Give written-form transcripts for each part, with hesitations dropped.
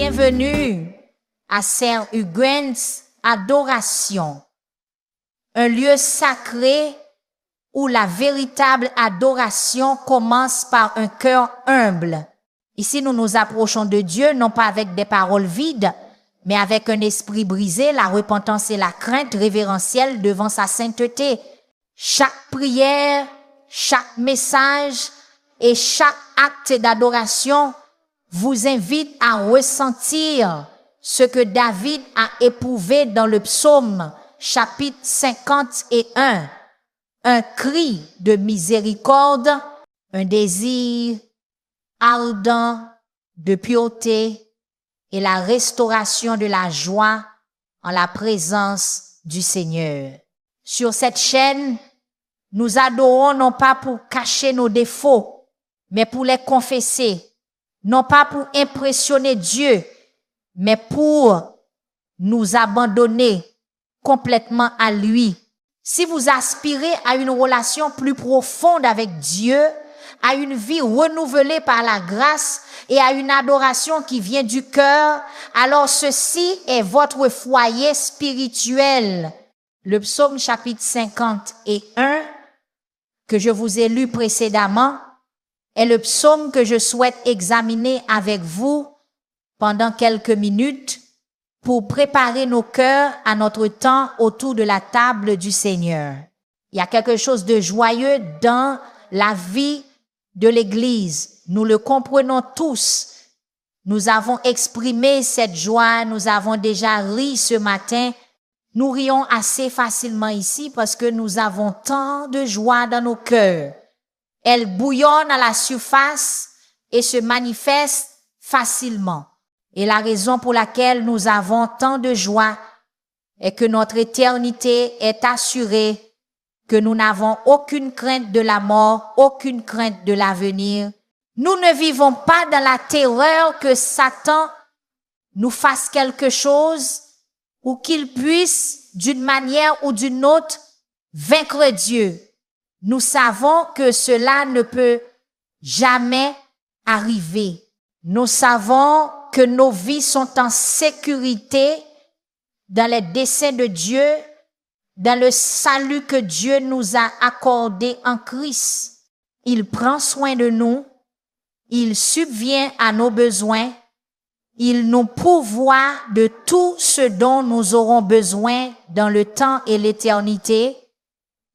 bienvenue à Saint Huygens Adoration, un lieu sacré où la véritable adoration commence par un cœur humble. Ici, nous nous approchons de Dieu, non pas avec des paroles vides, mais avec un esprit brisé, la repentance et la crainte révérentielle devant sa sainteté. Chaque prière, chaque message et chaque acte d'adoration vous invite à ressentir ce que David a éprouvé dans le psaume chapitre 51. Un cri de miséricorde, un désir ardent de pureté et la restauration de la joie en la présence du Seigneur. Sur cette chaîne, nous adorons non pas pour cacher nos défauts, mais pour les confesser. Non pas pour impressionner Dieu, mais pour nous abandonner complètement à lui. Si vous aspirez à une relation plus profonde avec Dieu, à une vie renouvelée par la grâce et à une adoration qui vient du cœur, alors ceci est votre foyer spirituel. Le psaume chapitre 51 que je vous ai lu précédemment est le psaume que je souhaite examiner avec vous pendant quelques minutes pour préparer nos cœurs à notre temps autour de la table du Seigneur. Il y a quelque chose de joyeux dans la vie de l'Église. Nous le comprenons tous. Nous avons exprimé cette joie, nous avons déjà ri ce matin. Nous rions assez facilement ici parce que nous avons tant de joie dans nos cœurs. Elle bouillonne à la surface et se manifeste facilement. Et la raison pour laquelle nous avons tant de joie est que notre éternité est assurée, que nous n'avons aucune crainte de la mort, aucune crainte de l'avenir. Nous ne vivons pas dans la terreur que Satan nous fasse quelque chose ou qu'il puisse, d'une manière ou d'une autre, vaincre Dieu. Nous savons que cela ne peut jamais arriver. Nous savons que nos vies sont en sécurité dans les desseins de Dieu, dans le salut que Dieu nous a accordé en Christ. Il prend soin de nous, il subvient à nos besoins, il nous pourvoit de tout ce dont nous aurons besoin dans le temps et l'éternité,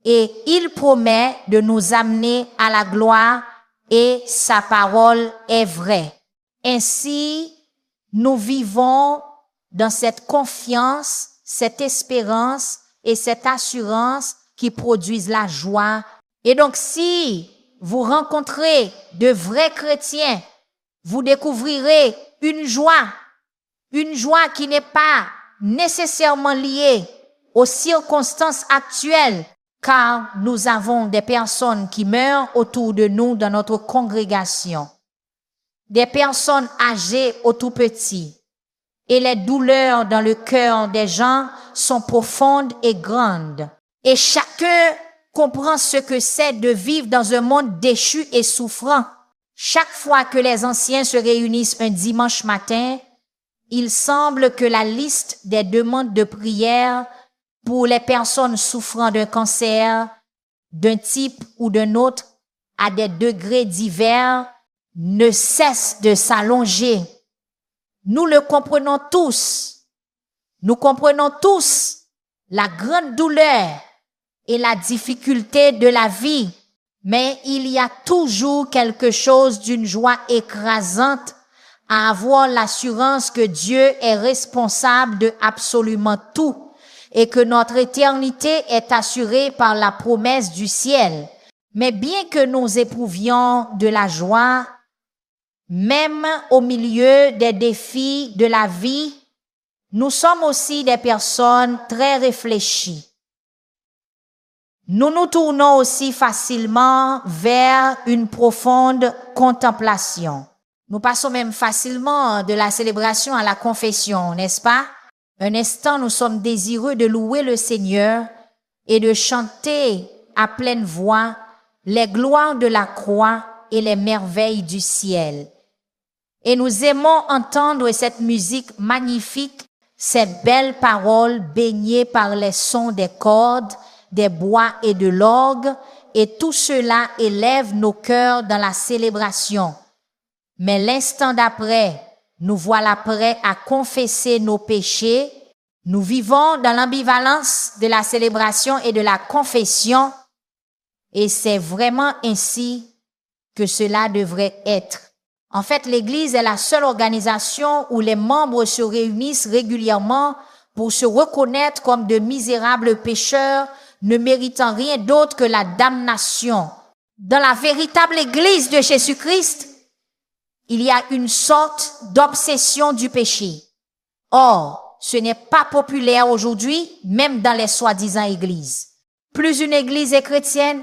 et il promet de nous amener à la gloire et sa parole est vraie. Ainsi, nous vivons dans cette confiance, cette espérance et cette assurance qui produisent la joie. Et donc, si vous rencontrez de vrais chrétiens, vous découvrirez une joie qui n'est pas nécessairement liée aux circonstances actuelles, car nous avons des personnes qui meurent autour de nous dans notre congrégation, des personnes âgées aux tout petits, et les douleurs dans le cœur des gens sont profondes et grandes. Et chacun comprend ce que c'est de vivre dans un monde déchu et souffrant. Chaque fois que les anciens se réunissent un dimanche matin, il semble que la liste des demandes de prière pour les personnes souffrant d'un cancer, d'un type ou d'un autre, à des degrés divers, ne cesse de s'allonger. Nous le comprenons tous. Nous comprenons tous la grande douleur et la difficulté de la vie, mais il y a toujours quelque chose d'une joie écrasante à avoir l'assurance que Dieu est responsable de absolument tout et que notre éternité est assurée par la promesse du ciel. Mais bien que nous éprouvions de la joie, même au milieu des défis de la vie, nous sommes aussi des personnes très réfléchies. Nous nous tournons aussi facilement vers une profonde contemplation. Nous passons même facilement de la célébration à la confession, n'est-ce pas? Un instant, nous sommes désireux de louer le Seigneur et de chanter à pleine voix les gloires de la croix et les merveilles du ciel. Et nous aimons entendre cette musique magnifique, ces belles paroles baignées par les sons des cordes, des bois et de l'orgue, et tout cela élève nos cœurs dans la célébration. Mais l'instant d'après, nous voilà prêts à confesser nos péchés. Nous vivons dans l'ambivalence de la célébration et de la confession, et c'est vraiment ainsi que cela devrait être. En fait, l'Église est la seule organisation où les membres se réunissent régulièrement pour se reconnaître comme de misérables pécheurs, ne méritant rien d'autre que la damnation. Dans la véritable Église de Jésus-Christ, il y a une sorte d'obsession du péché. Or, ce n'est pas populaire aujourd'hui, même dans les soi-disant églises. Plus une église est chrétienne,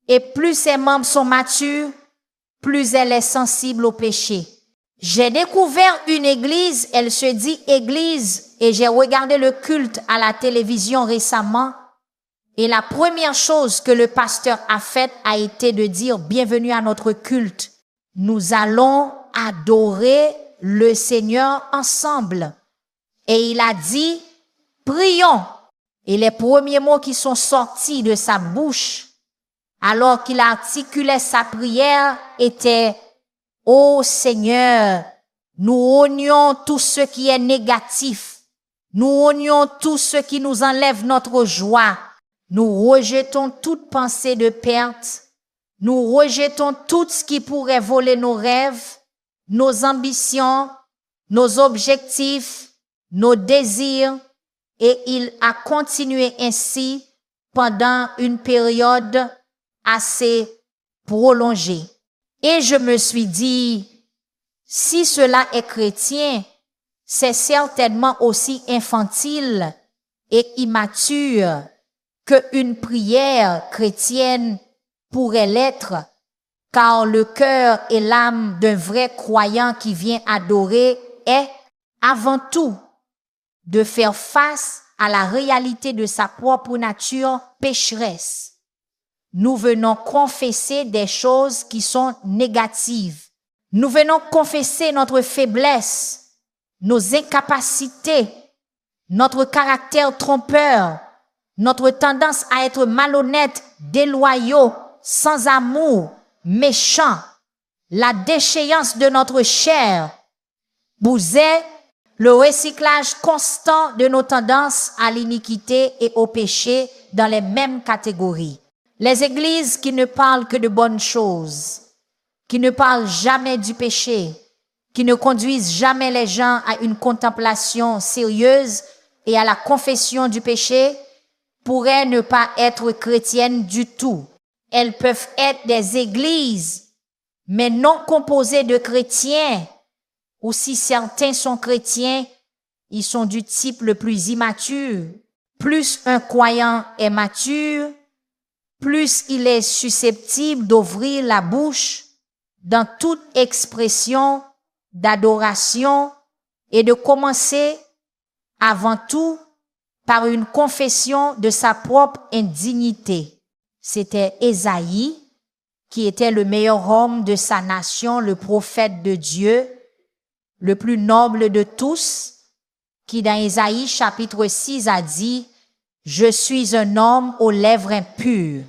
et plus ses membres sont matures, plus elle est sensible au péché. J'ai découvert une église, elle se dit église, et j'ai regardé le culte à la télévision récemment, et la première chose que le pasteur a faite a été de dire bienvenue à notre culte. Nous allons adorer le Seigneur ensemble. Et il a dit, prions. Et les premiers mots qui sont sortis de sa bouche, alors qu'il articulait sa prière, étaient, ô Seigneur, nous renions tout ce qui est négatif. Nous renions tout ce qui nous enlève notre joie. Nous rejetons toute pensée de perte. Nous rejetons tout ce qui pourrait voler nos rêves, nos ambitions, nos objectifs, nos désirs, et il a continué ainsi pendant une période assez prolongée. Et je me suis dit, si cela est chrétien, c'est certainement aussi infantile et immature qu'une prière chrétienne pourrait l'être, car le cœur et l'âme d'un vrai croyant qui vient adorer est, avant tout, de faire face à la réalité de sa propre nature pécheresse. Nous venons confesser des choses qui sont négatives. Nous venons confesser notre faiblesse, nos incapacités, notre caractère trompeur, notre tendance à être malhonnête, déloyaux, sans amour, méchants, la déchéance de notre chair. Bouzet, le recyclage constant de nos tendances à l'iniquité et au péché dans les mêmes catégories. Les églises qui ne parlent que de bonnes choses, qui ne parlent jamais du péché, qui ne conduisent jamais les gens à une contemplation sérieuse et à la confession du péché, pourraient ne pas être chrétiennes du tout. Elles peuvent être des églises, mais non composées de chrétiens, ou si certains sont chrétiens, ils sont du type le plus immature. Plus un croyant est mature, plus il est susceptible d'ouvrir la bouche dans toute expression d'adoration et de commencer avant tout par une confession de sa propre indignité. C'était Ésaïe, qui était le meilleur homme de sa nation, le prophète de Dieu, le plus noble de tous, qui dans Ésaïe chapitre 6 a dit « Je suis un homme aux lèvres impures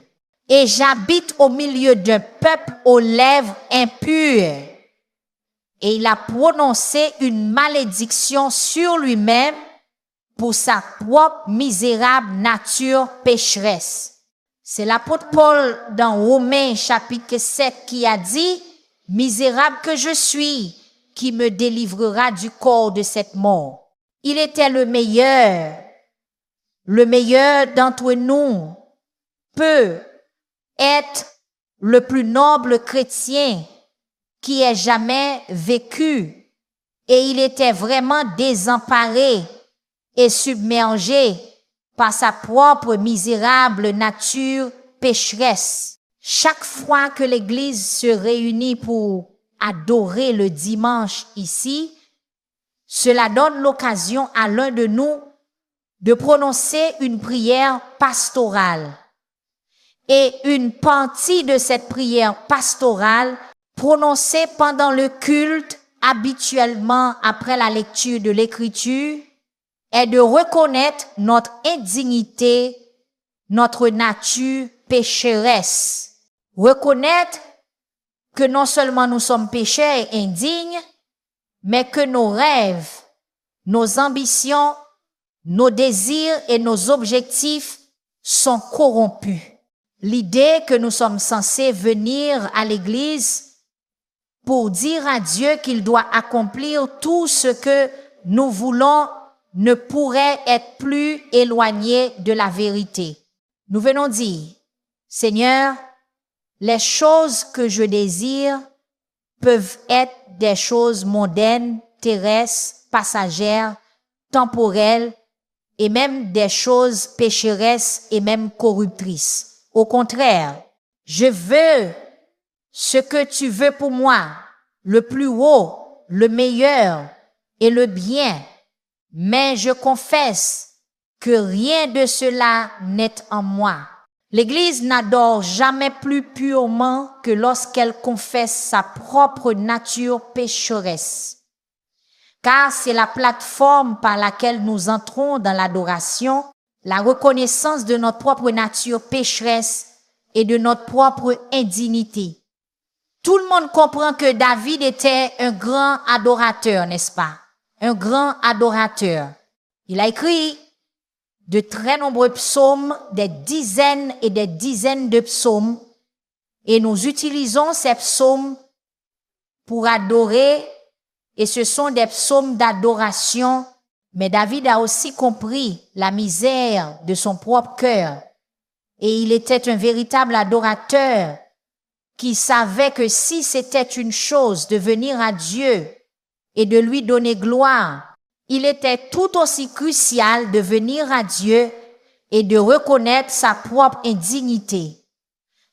et j'habite au milieu d'un peuple aux lèvres impures. » Et il a prononcé une malédiction sur lui-même pour sa propre misérable nature pécheresse. C'est l'apôtre Paul dans Romains chapitre 7 qui a dit « Misérable que je suis, qui me délivrera du corps de cette mort. » Il était le meilleur d'entre nous peut être le plus noble chrétien qui ait jamais vécu, et il était vraiment désemparé et submergé par sa propre misérable nature pécheresse. Chaque fois que l'Église se réunit pour adorer le dimanche ici, cela donne l'occasion à l'un de nous de prononcer une prière pastorale. Et une partie de cette prière pastorale prononcée pendant le culte habituellement après la lecture de l'Écriture est de reconnaître notre indignité, notre nature pécheresse. Reconnaître que non seulement nous sommes pécheurs et indignes, mais que nos rêves, nos ambitions, nos désirs et nos objectifs sont corrompus. L'idée que nous sommes censés venir à l'église pour dire à Dieu qu'il doit accomplir tout ce que nous voulons ne pourrait être plus éloigné de la vérité. Nous venons dire, Seigneur, les choses que je désire peuvent être des choses mondaines, terrestres, passagères, temporelles et même des choses pécheresses et même corruptrices. Au contraire, je veux ce que tu veux pour moi, le plus haut, le meilleur et le bien. Mais je confesse que rien de cela n'est en moi. L'Église n'adore jamais plus purement que lorsqu'elle confesse sa propre nature pécheresse. Car c'est la plateforme par laquelle nous entrons dans l'adoration, la reconnaissance de notre propre nature pécheresse et de notre propre indignité. Tout le monde comprend que David était un grand adorateur, n'est-ce pas? Un grand adorateur. Il a écrit de très nombreux psaumes, des dizaines et des dizaines de psaumes, et nous utilisons ces psaumes pour adorer, et ce sont des psaumes d'adoration, mais David a aussi compris la misère de son propre cœur, et il était un véritable adorateur qui savait que si c'était une chose de venir à Dieu et de lui donner gloire, il était tout aussi crucial de venir à Dieu et de reconnaître sa propre indignité.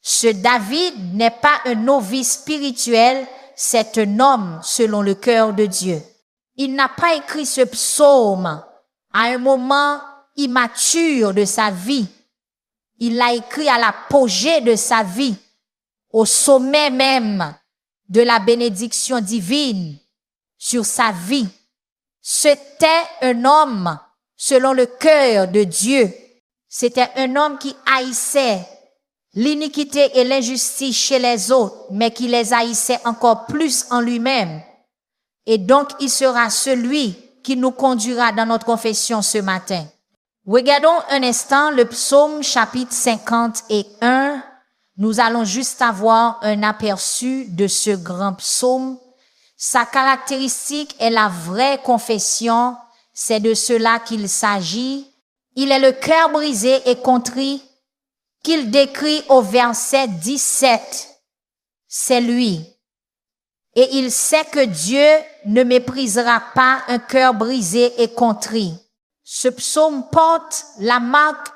Ce David n'est pas un novice spirituel, c'est un homme selon le cœur de Dieu. Il n'a pas écrit ce psaume à un moment immature de sa vie. Il l'a écrit à l'apogée de sa vie, au sommet même de la bénédiction divine sur sa vie. C'était un homme selon le cœur de Dieu. C'était un homme qui haïssait l'iniquité et l'injustice chez les autres, mais qui les haïssait encore plus en lui-même. Et donc, il sera celui qui nous conduira dans notre confession ce matin. Regardons un instant le psaume chapitre 51. Nous allons juste avoir un aperçu de ce grand psaume. Sa caractéristique est la vraie confession, c'est de cela qu'il s'agit. Il est le cœur brisé et contrit qu'il décrit au verset 17. C'est lui. Et il sait que Dieu ne méprisera pas un cœur brisé et contrit. Ce psaume porte la marque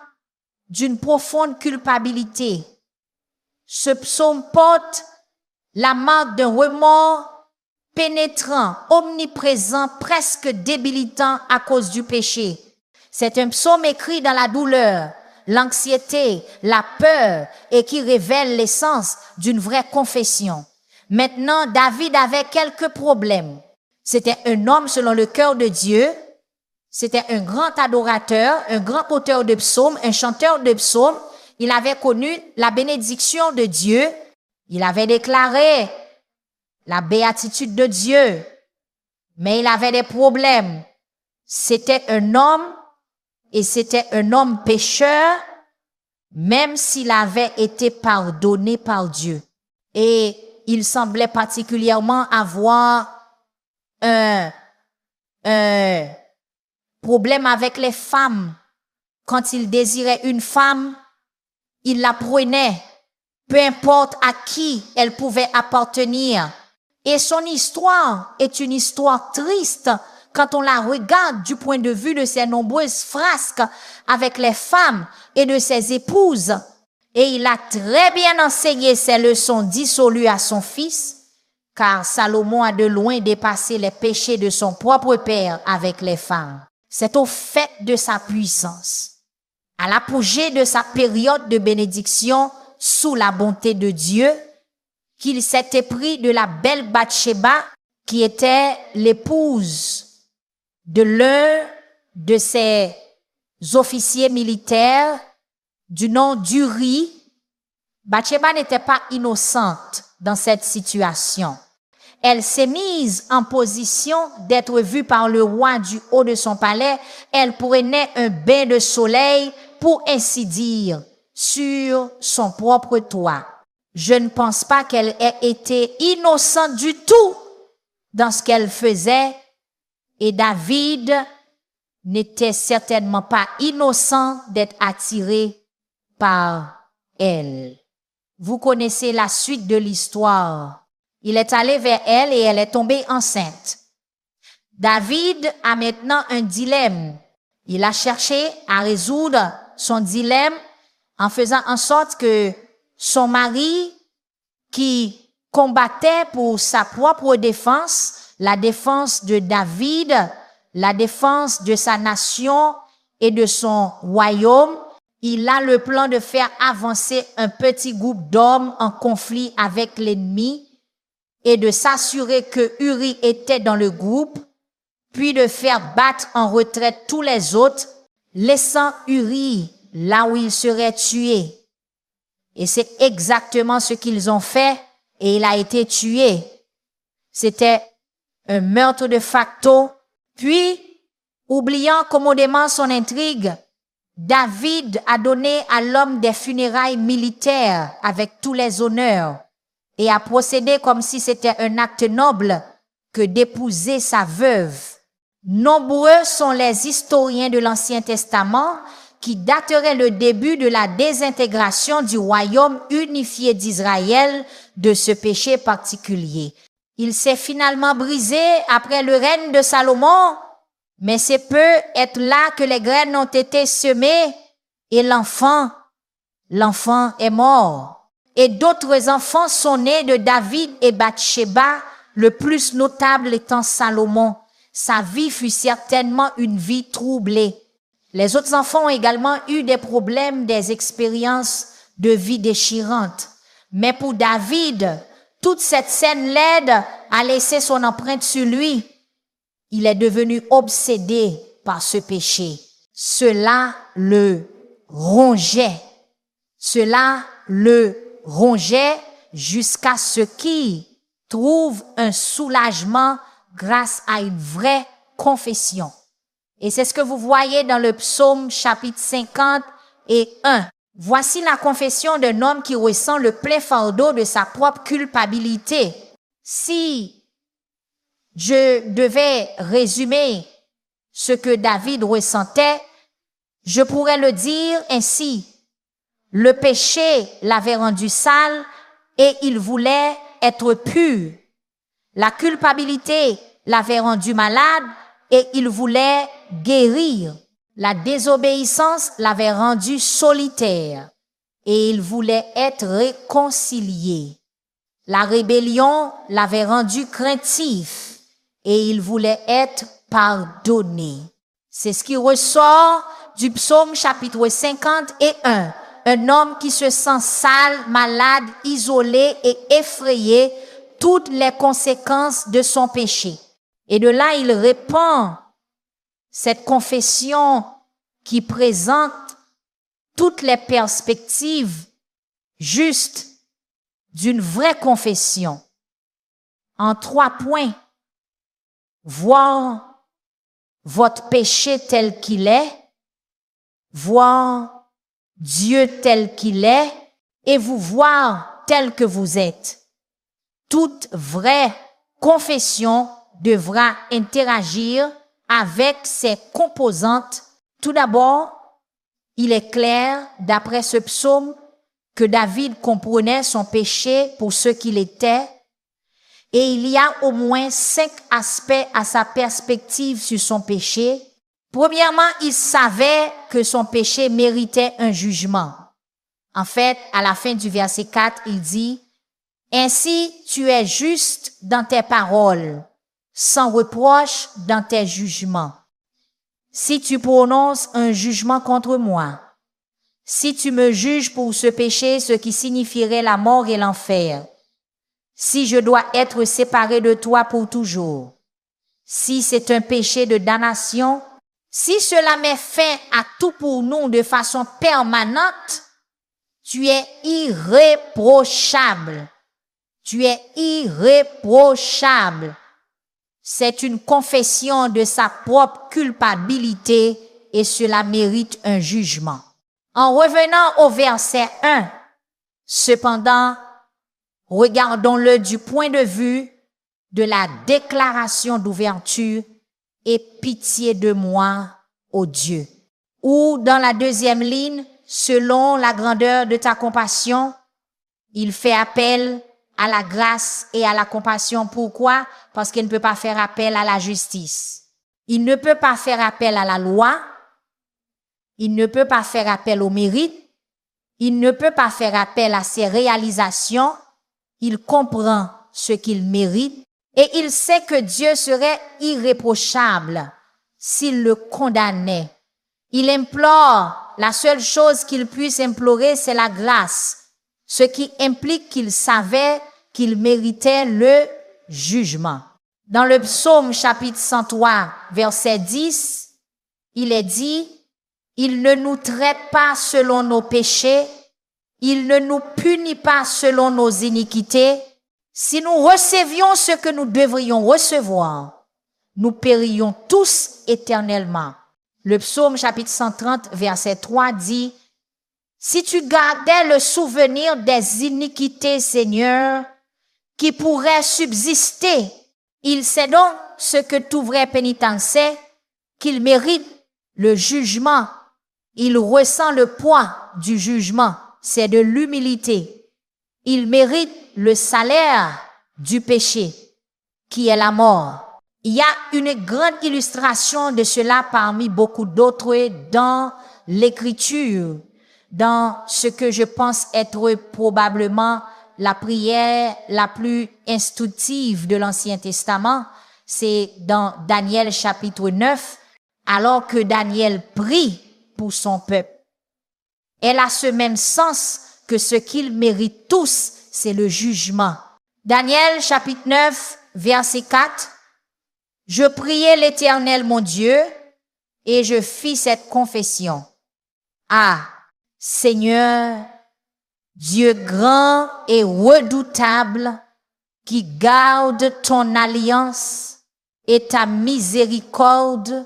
d'une profonde culpabilité. Ce psaume porte la marque d'un remords pénétrant, omniprésent, presque débilitant à cause du péché. C'est un psaume écrit dans la douleur, l'anxiété, la peur et qui révèle l'essence d'une vraie confession. Maintenant, David avait quelques problèmes. C'était un homme selon le cœur de Dieu. C'était un grand adorateur, un grand auteur de psaumes, un chanteur de psaumes. Il avait connu la bénédiction de Dieu. Il avait déclaré la béatitude de Dieu, mais il avait des problèmes. C'était un homme et c'était un homme pécheur, même s'il avait été pardonné par Dieu. Et il semblait particulièrement avoir un problème avec les femmes. Quand il désirait une femme, il la prenait, peu importe à qui elle pouvait appartenir. Et son histoire est une histoire triste quand on la regarde du point de vue de ses nombreuses frasques avec les femmes et de ses épouses. Et il a très bien enseigné ses leçons dissolues à son fils, car Salomon a de loin dépassé les péchés de son propre père avec les femmes. C'est au fait de sa puissance, à l'apogée de sa période de bénédiction sous la bonté de Dieu, qu'il s'était pris de la belle Bathsheba qui était l'épouse de l'un de ses officiers militaires du nom d'Uri. Bathsheba n'était pas innocente dans cette situation. Elle s'est mise en position d'être vue par le roi du haut de son palais. Elle prenait un bain de soleil, pour ainsi dire, sur son propre toit. Je ne pense pas qu'elle ait été innocente du tout dans ce qu'elle faisait, et David n'était certainement pas innocent d'être attiré par elle. Vous connaissez la suite de l'histoire. Il est allé vers elle et elle est tombée enceinte. David a maintenant un dilemme. Il a cherché à résoudre son dilemme en faisant en sorte que son mari, qui combattait pour sa propre défense, la défense de David, la défense de sa nation et de son royaume, il a le plan de faire avancer un petit groupe d'hommes en conflit avec l'ennemi et de s'assurer que Uri était dans le groupe, puis de faire battre en retraite tous les autres, laissant Uri là où il serait tué. Et c'est exactement ce qu'ils ont fait, et il a été tué. C'était un meurtre de facto. Puis, oubliant commodément son intrigue, David a donné à l'homme des funérailles militaires avec tous les honneurs et a procédé comme si c'était un acte noble que d'épouser sa veuve. Nombreux sont les historiens de l'Ancien Testament qui dateraient le début de la désintégration du royaume unifié d'Israël de ce péché particulier. Il s'est finalement brisé après le règne de Salomon, mais c'est peu être là que les graines ont été semées et l'enfant est mort. Et d'autres enfants sont nés de David et Bathsheba, le plus notable étant Salomon. Sa vie fut certainement une vie troublée. Les autres enfants ont également eu des problèmes, des expériences de vie déchirantes. Mais pour David, toute cette scène laide a laissé son empreinte sur lui. Il est devenu obsédé par ce péché. Cela le rongeait. Cela le rongeait jusqu'à ce qu'il trouve un soulagement grâce à une vraie confession. Et c'est ce que vous voyez dans le psaume chapitre 51. Voici la confession d'un homme qui ressent le plein fardeau de sa propre culpabilité. Si je devais résumer ce que David ressentait, je pourrais le dire ainsi. Le péché l'avait rendu sale et il voulait être pur. La culpabilité l'avait rendu malade et il voulait guérir. La désobéissance l'avait rendu solitaire et il voulait être réconcilié. La rébellion l'avait rendu craintif et il voulait être pardonné. C'est ce qui ressort du psaume chapitre 51. Un homme qui se sent sale, malade, isolé et effrayé, toutes les conséquences de son péché. Et de là, il répand cette confession qui présente toutes les perspectives justes d'une vraie confession. En 3 points, voir votre péché tel qu'il est, voir Dieu tel qu'il est et vous voir tel que vous êtes. Toute vraie confession devra interagir avec ses composantes. Tout d'abord, il est clair, d'après ce psaume, que David comprenait son péché pour ce qu'il était, et il y a au moins 5 aspects à sa perspective sur son péché. Premièrement, il savait que son péché méritait un jugement. En fait, à la fin du verset 4, il dit, « Ainsi tu es juste dans tes paroles, sans reproche dans tes jugements. Si tu prononces un jugement contre moi, si tu me juges pour ce péché, ce qui signifierait la mort et l'enfer, si je dois être séparé de toi pour toujours, si c'est un péché de damnation, si cela met fin à tout pour nous de façon permanente, tu es irréprochable. Tu es irréprochable. C'est une confession de sa propre culpabilité et cela mérite un jugement. En revenant au verset 1, cependant, regardons-le du point de vue de la déclaration d'ouverture et pitié de moi, ô Dieu. Ou dans la deuxième ligne, selon la grandeur de ta compassion, il fait appel à la grâce et à la compassion. Pourquoi? Parce qu'il ne peut pas faire appel à la justice. Il ne peut pas faire appel à la loi. Il ne peut pas faire appel au mérite. Il ne peut pas faire appel à ses réalisations. Il comprend ce qu'il mérite et il sait que Dieu serait irréprochable s'il le condamnait. Il implore, la seule chose qu'il puisse implorer, c'est la grâce, ce qui implique qu'il savait qu'il méritait le jugement. Dans le psaume chapitre 103, verset 10, il est dit, « Il ne nous traite pas selon nos péchés, il ne nous punit pas selon nos iniquités. Si nous recevions ce que nous devrions recevoir, nous périons tous éternellement. » Le psaume chapitre 130, verset 3 dit, « Si tu gardais le souvenir des iniquités, Seigneur, qui pourraient subsister, il sait donc ce que tout vrai pénitent sait, qu'il mérite le jugement. Il ressent le poids du jugement, c'est de l'humilité. Il mérite le salaire du péché, qui est la mort. » Il y a une grande illustration de cela parmi beaucoup d'autres dans l'Écriture, dans ce que je pense être probablement la prière la plus instructive de l'Ancien Testament. C'est dans Daniel chapitre 9, alors que Daniel prie pour son peuple. Elle a ce même sens que ce qu'ils méritent tous, c'est le jugement. Daniel chapitre 9, verset 4. Je priai l'Éternel mon Dieu et je fis cette confession. Ah, Seigneur, Dieu grand et redoutable, qui garde ton alliance et ta miséricorde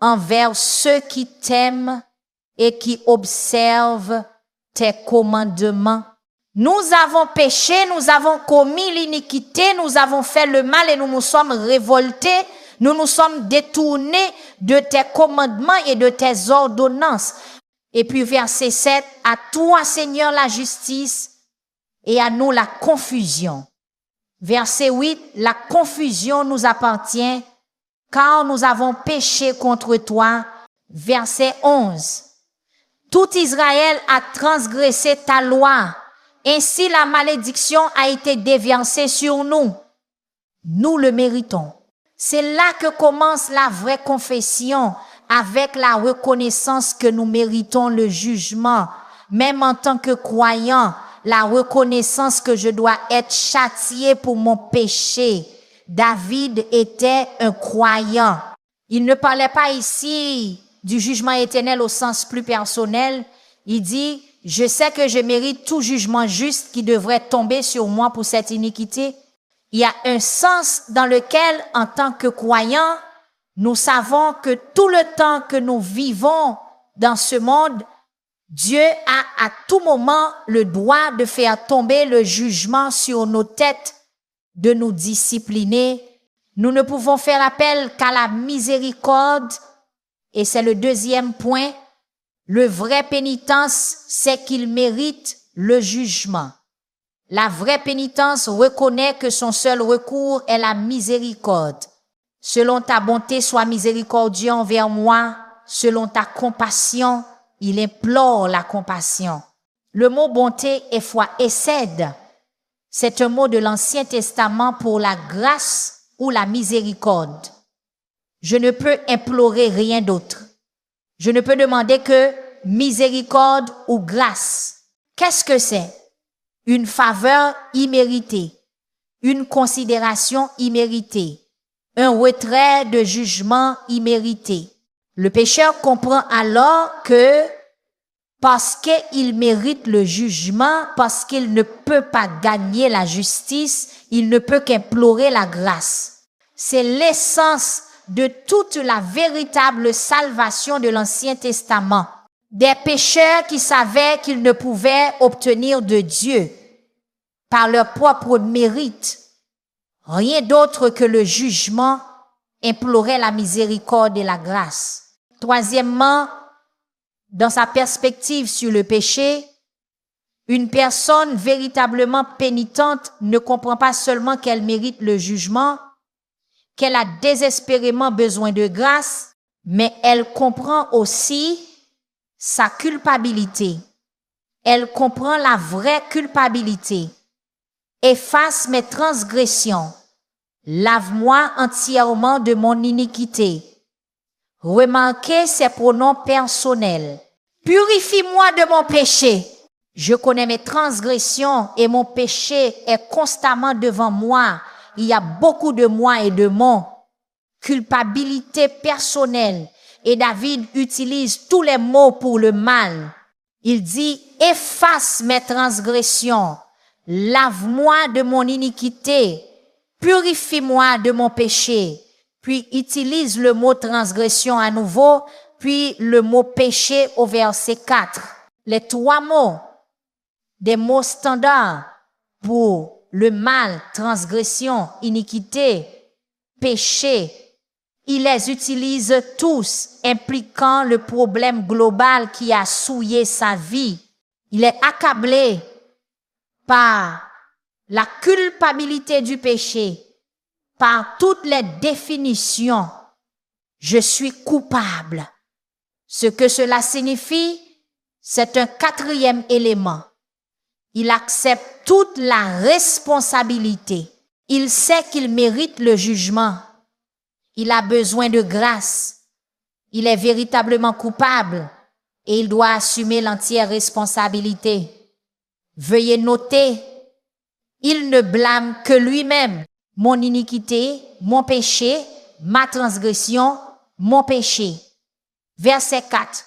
envers ceux qui t'aiment et qui observent tes commandements. Nous avons péché, nous avons commis l'iniquité, nous avons fait le mal et nous nous sommes révoltés, nous nous sommes détournés de tes commandements et de tes ordonnances. Et puis verset 7, à toi Seigneur la justice et à nous la confusion. Verset 8, la confusion nous appartient car nous avons péché contre toi. Verset 11, tout Israël a transgressé ta loi. Ainsi, la malédiction a été déversée sur nous. Nous le méritons. C'est là que commence la vraie confession, avec la reconnaissance que nous méritons le jugement. Même en tant que croyant, la reconnaissance que je dois être châtié pour mon péché. David était un croyant. Il ne parlait pas ici du jugement éternel au sens plus personnel. Il dit, je sais que je mérite tout jugement juste qui devrait tomber sur moi pour cette iniquité. Il y a un sens dans lequel, en tant que croyants, nous savons que tout le temps que nous vivons dans ce monde, Dieu a à tout moment le droit de faire tomber le jugement sur nos têtes, de nous discipliner. Nous ne pouvons faire appel qu'à la miséricorde. Et c'est le deuxième point. Le vrai pénitence, c'est qu'il mérite le jugement. La vraie pénitence reconnaît que son seul recours est la miséricorde. Selon ta bonté, sois miséricordieux envers moi. Selon ta compassion, il implore la compassion. Le mot bonté est foi essed. C'est un mot de l'Ancien Testament pour la grâce ou la miséricorde. Je ne peux implorer rien d'autre. Je ne peux demander que miséricorde ou grâce. Qu'est-ce que c'est? Une faveur imméritée. une considération imméritée, un retrait de jugement immérité. Le pécheur comprend alors que parce qu'il mérite le jugement, parce qu'il ne peut pas gagner la justice, il ne peut qu'implorer la grâce. C'est l'essence de toute la véritable salvation de l'Ancien Testament. Des pécheurs qui savaient qu'ils ne pouvaient obtenir de Dieu par leur propre mérite rien d'autre que le jugement, imploraient la miséricorde et la grâce. Troisièmement, dans sa perspective sur le péché, une personne véritablement pénitente ne comprend pas seulement qu'elle mérite le jugement, qu'elle a désespérément besoin de grâce, mais elle comprend aussi sa culpabilité. Elle comprend la vraie culpabilité. Efface mes transgressions. Lave-moi entièrement de mon iniquité. Remarquez ses pronoms personnels. Purifie-moi de mon péché. Je connais mes transgressions et mon péché est constamment devant moi. Il y a beaucoup de moi et de mon culpabilité personnelle. Et David utilise tous les mots pour le mal. Il dit, efface mes transgressions. Lave-moi de mon iniquité. Purifie-moi de mon péché. Puis utilise le mot transgression à nouveau, puis le mot péché au verset 4. Les trois mots, des mots standards pour le mal, transgression, iniquité, péché, il les utilise tous, impliquant le problème global qui a souillé sa vie. Il est accablé par la culpabilité du péché, par toutes les définitions. Je suis coupable. Ce que cela signifie, c'est un quatrième élément. Il accepte toute la responsabilité. Il sait qu'il mérite le jugement. Il a besoin de grâce. Il est véritablement coupable et il doit assumer l'entière responsabilité. Veuillez noter, il ne blâme que lui-même. Mon iniquité, mon péché, ma transgression, mon péché. Verset 4.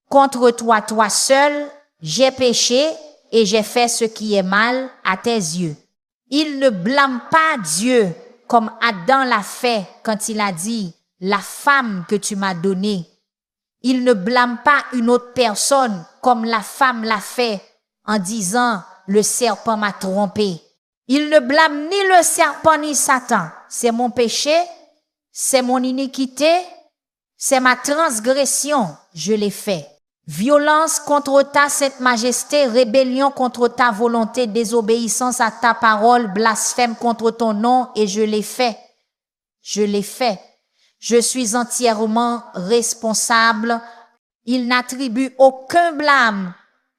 Contre toi, toi seul, j'ai péché et j'ai fait ce qui est mal à tes yeux. Il ne blâme pas Dieu comme Adam l'a fait quand il a dit « la femme que tu m'as donnée ». Il ne blâme pas une autre personne comme la femme l'a fait en disant « le serpent m'a trompé ». Il ne blâme ni le serpent ni Satan. C'est mon péché, c'est mon iniquité, c'est ma transgression, je l'ai fait. Violence contre ta sainte majesté, rébellion contre ta volonté, désobéissance à ta parole, blasphème contre ton nom, et je l'ai fait. Je l'ai fait. Je suis entièrement responsable. Il n'attribue aucun blâme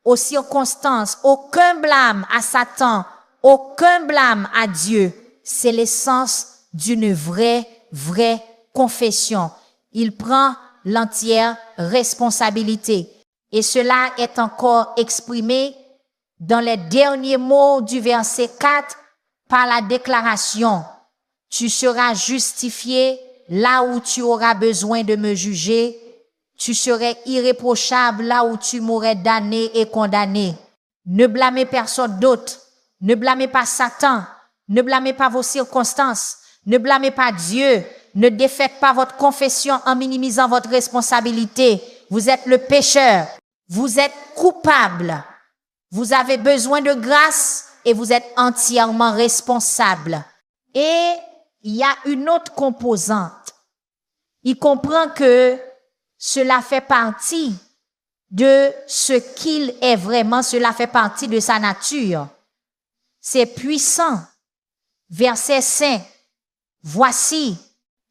aux circonstances, aucun blâme à Satan, aucun blâme à Dieu. C'est l'essence d'une vraie confession. Il prend l'entière responsabilité. Et cela est encore exprimé dans les derniers mots du verset 4 par la déclaration « Tu seras justifié là où tu auras besoin de me juger. Tu serais irréprochable là où tu m'aurais damné et condamné. » Ne blâmez personne d'autre. Ne blâmez pas Satan. Ne blâmez pas vos circonstances. Ne blâmez pas Dieu. Ne défaites pas votre confession en minimisant votre responsabilité. Vous êtes le pécheur. Vous êtes coupable. Vous avez besoin de grâce et vous êtes entièrement responsable. Et il y a une autre composante. Il comprend que cela fait partie de ce qu'il est vraiment, cela fait partie de sa nature. C'est puissant. Verset 5. Voici,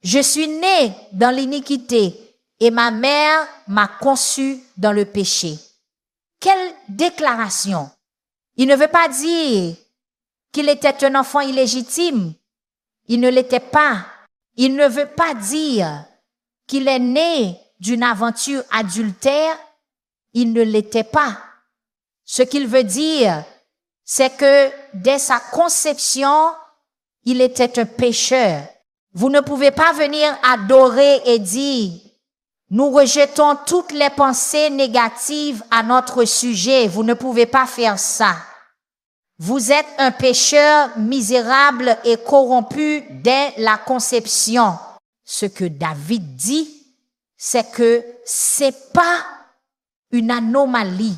je suis né dans l'iniquité et ma mère m'a conçu dans le péché. Quelle déclaration! Il ne veut pas dire qu'il était un enfant illégitime. Il ne l'était pas. Il ne veut pas dire qu'il est né d'une aventure adultère. Il ne l'était pas. Ce qu'il veut dire, c'est que dès sa conception, il était un pécheur. Vous ne pouvez pas venir adorer et dire, nous rejetons toutes les pensées négatives à notre sujet. Vous ne pouvez pas faire ça. Vous êtes un pécheur misérable et corrompu dès la conception. Ce que David dit, c'est que c'est pas une anomalie.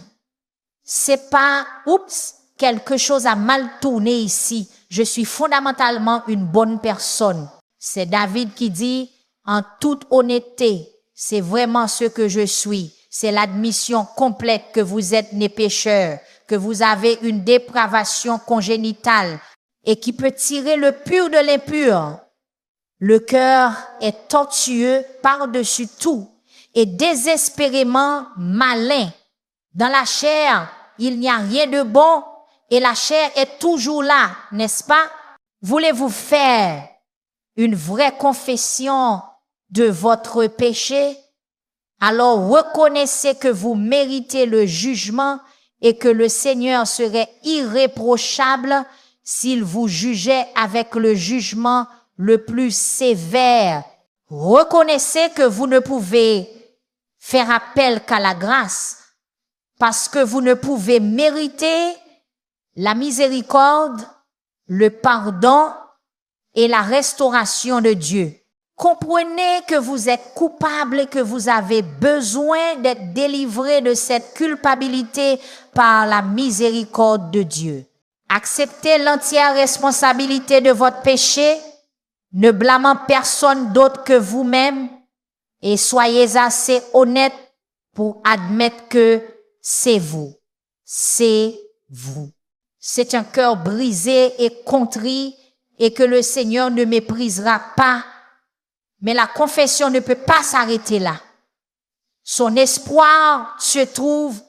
C'est pas, oups, quelque chose a mal tourné ici. Je suis fondamentalement une bonne personne. C'est David qui dit, en toute honnêteté, c'est vraiment ce que je suis. C'est l'admission complète que vous êtes né pécheurs, que vous avez une dépravation congénitale et qui peut tirer le pur de l'impur. Le cœur est tortueux par-dessus tout et désespérément malin. Dans la chair, il n'y a rien de bon et la chair est toujours là, n'est-ce pas? Voulez-vous faire une vraie confession de votre péché? Alors reconnaissez que vous méritez le jugement et que le Seigneur serait irréprochable s'il vous jugeait avec le jugement le plus sévère. Reconnaissez que vous ne pouvez faire appel qu'à la grâce parce que vous ne pouvez mériter la miséricorde, le pardon et la restauration de Dieu. Comprenez que vous êtes coupable et que vous avez besoin d'être délivré de cette culpabilité par la miséricorde de Dieu. Acceptez l'entière responsabilité de votre péché, ne blâmant personne d'autre que vous-même et soyez assez honnête pour admettre que c'est vous. C'est vous. C'est un cœur brisé et contrit et que le Seigneur ne méprisera pas. Mais la confession ne peut pas s'arrêter là. Son espoir se trouve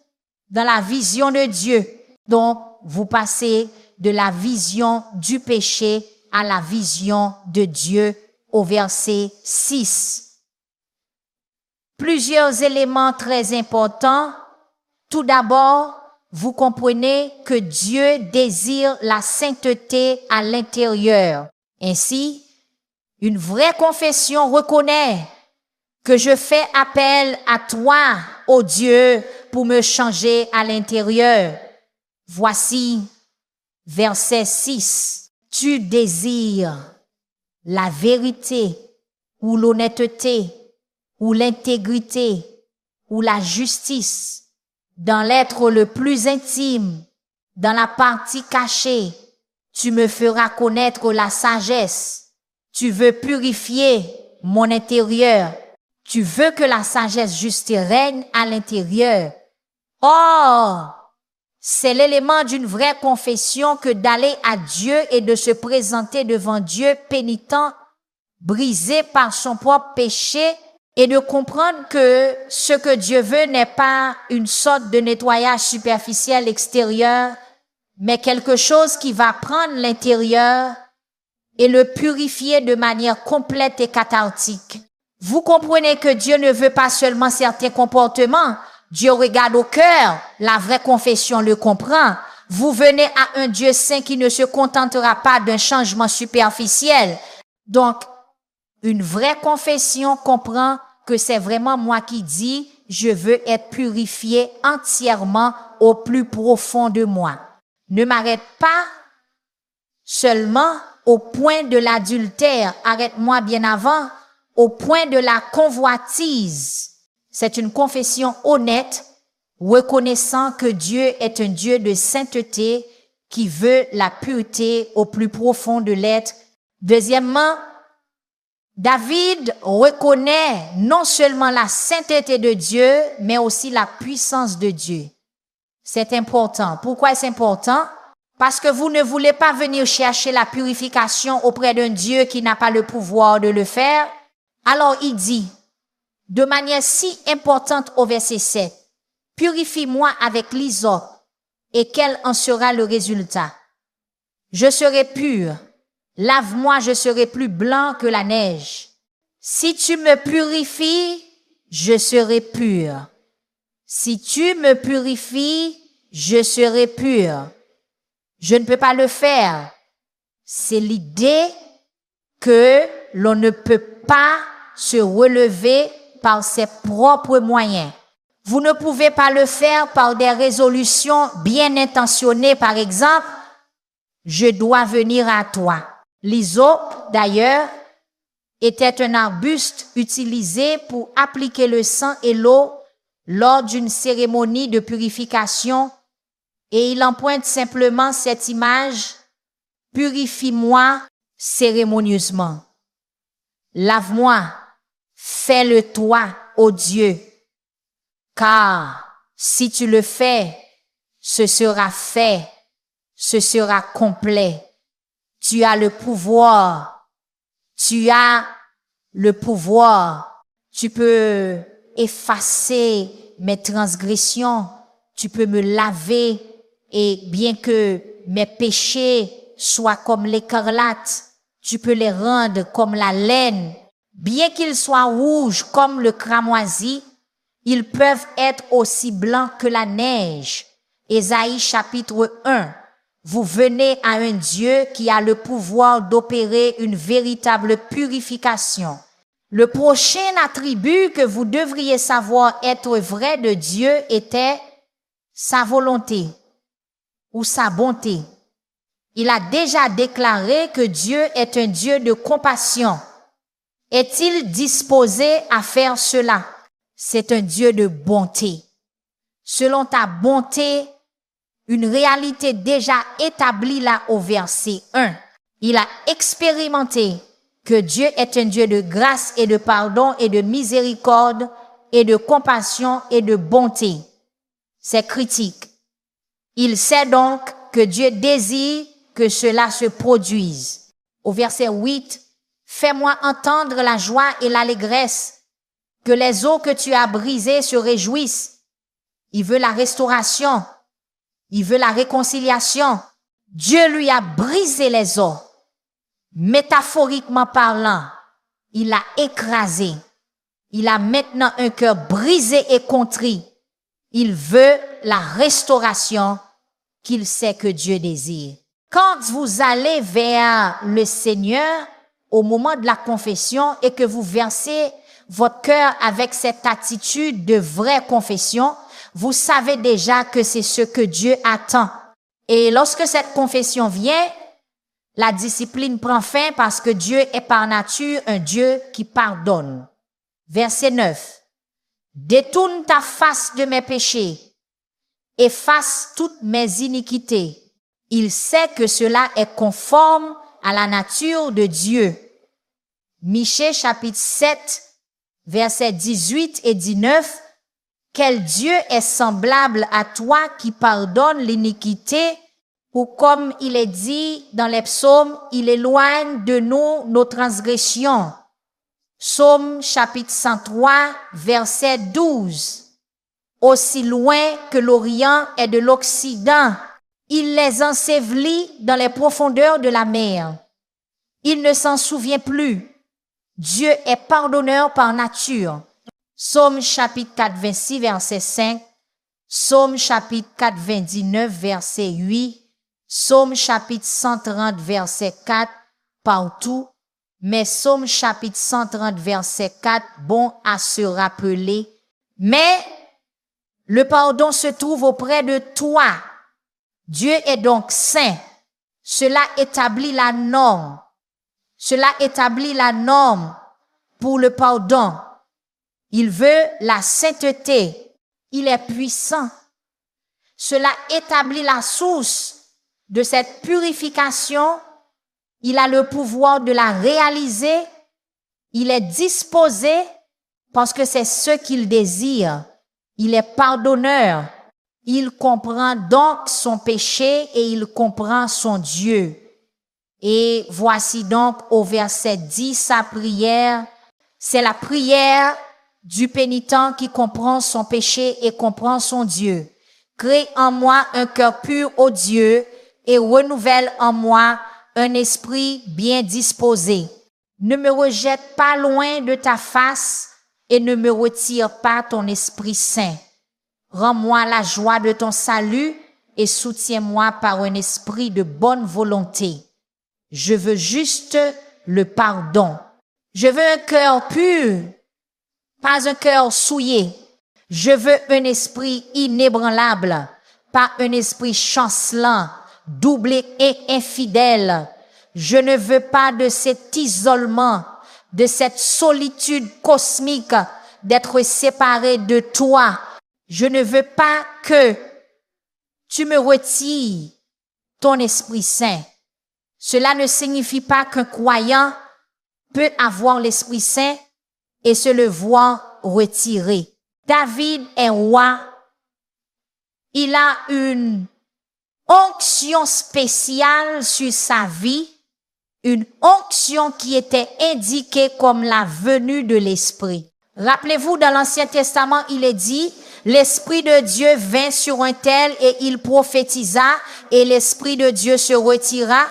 dans la vision de Dieu. Donc, vous passez de la vision du péché à la vision de Dieu au verset 6. Plusieurs éléments très importants. Tout d'abord, vous comprenez que Dieu désire la sainteté à l'intérieur. Ainsi, une vraie confession reconnaît que je fais appel à toi, ô Dieu, pour me changer à l'intérieur. Voici verset 6. Tu désires la vérité ou l'honnêteté ou l'intégrité ou la justice dans l'être le plus intime, dans la partie cachée. Tu me feras connaître la sagesse. Tu veux purifier mon intérieur. Tu veux que la sagesse juste règne à l'intérieur. Or, c'est l'élément d'une vraie confession que d'aller à Dieu et de se présenter devant Dieu pénitent, brisé par son propre péché et de comprendre que ce que Dieu veut n'est pas une sorte de nettoyage superficiel extérieur, mais quelque chose qui va prendre l'intérieur et le purifier de manière complète et cathartique. Vous comprenez que Dieu ne veut pas seulement certains comportements. Dieu regarde au cœur. La vraie confession le comprend. Vous venez à un Dieu saint qui ne se contentera pas d'un changement superficiel. Donc, une vraie confession comprend que c'est vraiment moi qui dis, je veux être purifié entièrement au plus profond de moi. Ne m'arrête pas seulement au point de l'adultère, arrête-moi bien avant, au point de la convoitise. C'est une confession honnête, reconnaissant que Dieu est un Dieu de sainteté qui veut la pureté au plus profond de l'être. Deuxièmement, David reconnaît non seulement la sainteté de Dieu, mais aussi la puissance de Dieu. C'est important. Pourquoi c'est important? Parce que vous ne voulez pas venir chercher la purification auprès d'un Dieu qui n'a pas le pouvoir de le faire. Alors il dit, de manière si importante au verset 7, purifie-moi avec l'hysope, et quel en sera le résultat? Je serai pur, lave-moi, je serai plus blanc que la neige. Si tu me purifies, je serai pur. Si tu me purifies, je serai pur. Je ne peux pas le faire C'est l'idée que l'on ne peut pas se relever par ses propres moyens. Vous ne pouvez pas le faire par des résolutions bien intentionnées, par exemple, je dois venir à toi. L'hysope, d'ailleurs, était un arbuste utilisé pour appliquer le sang et l'eau lors d'une cérémonie de purification, et il emprunte simplement cette image: purifie-moi cérémonieusement. Lave-moi, fais-le toi, ô Dieu, car si tu le fais, ce sera fait, ce sera complet. Tu as le pouvoir, tu as le pouvoir. Tu peux effacer mes transgressions, tu peux me laver, et bien que mes péchés soient comme l'écarlate, tu peux les rendre comme la laine. Bien qu'ils soient rouges comme le cramoisi, ils peuvent être aussi blancs que la neige. Ésaïe chapitre 1. Vous venez à un Dieu qui a le pouvoir d'opérer une véritable purification. Le prochain attribut que vous devriez savoir être vrai de Dieu était sa volonté ou sa bonté. Il a déjà déclaré que Dieu est un Dieu de compassion. Est-il disposé à faire cela? C'est un Dieu de bonté. Selon ta bonté, une réalité déjà établie là au verset 1. Il a expérimenté que Dieu est un Dieu de grâce et de pardon et de miséricorde et de compassion et de bonté. C'est critique. Il sait donc que Dieu désire que cela se produise. Au verset 8, fais-moi entendre la joie et l'allégresse, que les eaux que tu as brisées se réjouissent. Il veut la restauration. Il veut la réconciliation. Dieu lui a brisé les os. Métaphoriquement parlant, il a écrasé. Il a maintenant un cœur brisé et contrit. Il veut la restauration qu'il sait que Dieu désire. Quand vous allez vers le Seigneur au moment de la confession et que vous versez votre cœur avec cette attitude de vraie confession, vous savez déjà que c'est ce que Dieu attend. Et lorsque cette confession vient, la discipline prend fin parce que Dieu est par nature un Dieu qui pardonne. Verset 9. Détourne ta face de mes péchés, efface toutes mes iniquités. Il sait que cela est conforme à la nature de Dieu. Michée chapitre 7, versets 18 et 19. Quel Dieu est semblable à toi qui pardonne l'iniquité, ou comme il est dit dans les psaumes, il éloigne de nous nos transgressions. Psaume chapitre 103, verset 12. Aussi loin que l'Orient est de l'Occident, il les ensevelit dans les profondeurs de la mer. Il ne s'en souvient plus. Dieu est pardonneur par nature. Psaume chapitre 4, 26, verset 5. Psaume chapitre 99, verset 8. Psaume chapitre 130, verset 4. Partout. Mais Psaume chapitre 130, verset 4, bon à se rappeler. Mais le pardon se trouve auprès de toi. Dieu est donc saint. Cela établit la norme. Cela établit la norme pour le pardon. Il veut la sainteté. Il est puissant. Cela établit la source de cette purification. Il a le pouvoir de la réaliser. Il est disposé parce que c'est ce qu'il désire. Il est pardonneur. Il comprend donc son péché et il comprend son Dieu. Et voici donc au verset 10 sa prière. C'est la prière du pénitent qui comprend son péché et comprend son Dieu. Crée en moi un cœur pur, ô Dieu, et renouvelle en moi un esprit bien disposé. Ne me rejette pas loin de ta face et ne me retire pas ton Esprit Saint. Rends-moi la joie de ton salut et soutiens-moi par un esprit de bonne volonté. Je veux juste le pardon. Je veux un cœur pur, pas un cœur souillé. Je veux un esprit inébranlable, pas un esprit chancelant, doublé et infidèle. Je ne veux pas de cet isolement, de cette solitude cosmique, d'être séparé de toi. Je ne veux pas que tu me retires ton Esprit Saint. Cela ne signifie pas qu'un croyant peut avoir l'Esprit Saint et se le voir retiré. David est roi. Il a une onction spéciale sur sa vie, une onction qui était indiquée comme la venue de l'Esprit. Rappelez-vous, dans l'Ancien Testament, il est dit, l'Esprit de Dieu vint sur un tel et il prophétisa et l'Esprit de Dieu se retira.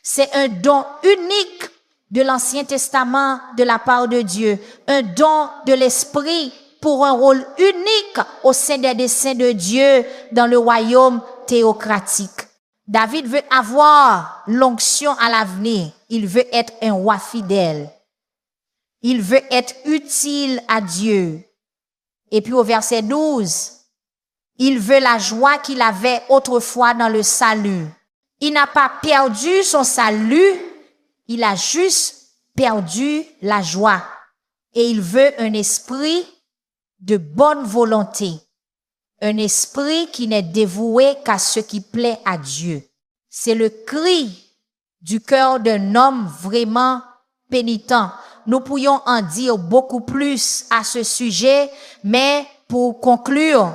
C'est un don unique de l'Ancien Testament de la part de Dieu, un don de l'Esprit pour un rôle unique au sein des desseins de Dieu dans le royaume théocratique. David veut avoir l'onction à l'avenir. Il veut être un roi fidèle. Il veut être utile à Dieu. Et puis au verset 12, il veut la joie qu'il avait autrefois dans le salut. Il n'a pas perdu son salut, il a juste perdu la joie. Et il veut un esprit de bonne volonté. Un esprit qui n'est dévoué qu'à ce qui plaît à Dieu. C'est le cri du cœur d'un homme vraiment pénitent. Nous pourrions en dire beaucoup plus à ce sujet, mais pour conclure,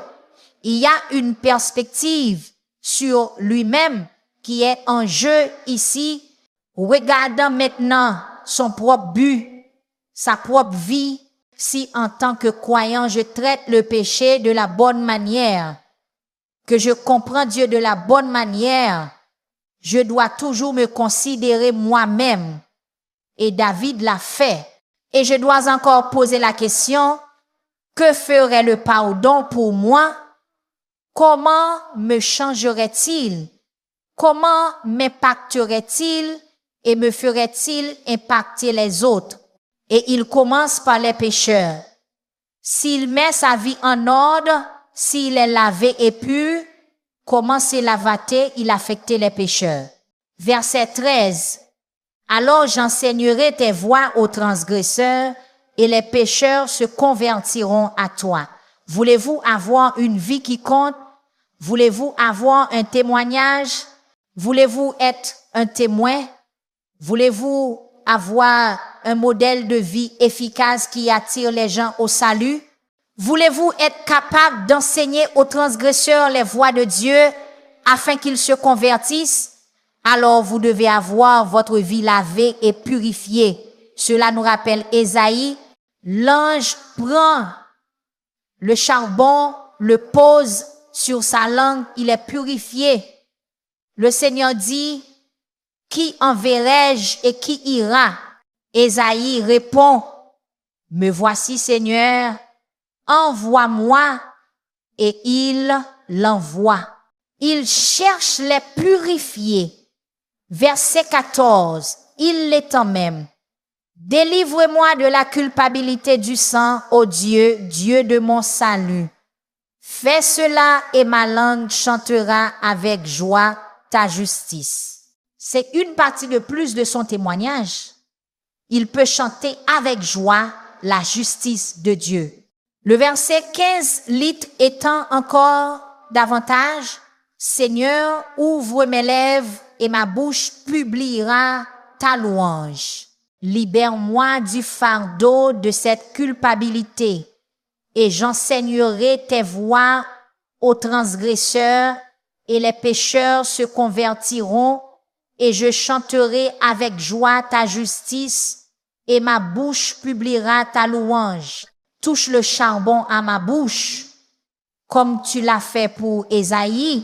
il y a une perspective sur lui-même qui est en jeu ici, regardant maintenant son propre but, sa propre vie. Si en tant que croyant, je traite le péché de la bonne manière, que je comprends Dieu de la bonne manière, je dois toujours me considérer moi-même. Et David l'a fait. Et je dois encore poser la question, que ferait le pardon pour moi? Comment me changerait-il? Comment m'impacterait-il et me ferait-il impacter les autres? Et il commence par les pécheurs. S'il met sa vie en ordre, s'il est lavé et pur, comment c'est lavaté, il affectait les pécheurs. Verset 13. Alors j'enseignerai tes voies aux transgresseurs et les pécheurs se convertiront à toi. Voulez-vous avoir une vie qui compte? Voulez-vous avoir un témoignage? Voulez-vous être un témoin? Voulez-vous avoir un modèle de vie efficace qui attire les gens au salut? Voulez-vous être capable d'enseigner aux transgresseurs les voies de Dieu afin qu'ils se convertissent? Alors vous devez avoir votre vie lavée et purifiée. Cela nous rappelle Ésaïe. L'ange prend le charbon, le pose sur sa langue, il est purifié. Le Seigneur dit, qui enverrai-je et qui ira? Ésaïe répond, me voici Seigneur, envoie-moi, et il l'envoie. Il cherche les purifiés. Verset 14, il l'étend même. Délivre-moi de la culpabilité du sang, ô Dieu, Dieu de mon salut. Fais cela et ma langue chantera avec joie ta justice. C'est une partie de plus de son témoignage. Il peut chanter avec joie la justice de Dieu. Le verset 15 lit étant encore davantage, Seigneur, ouvre mes lèvres et ma bouche publiera ta louange. Libère-moi du fardeau de cette culpabilité et j'enseignerai tes voies aux transgresseurs et les pécheurs se convertiront et je chanterai avec joie ta justice et ma bouche publiera ta louange. Touche le charbon à ma bouche, comme tu l'as fait pour Ésaïe,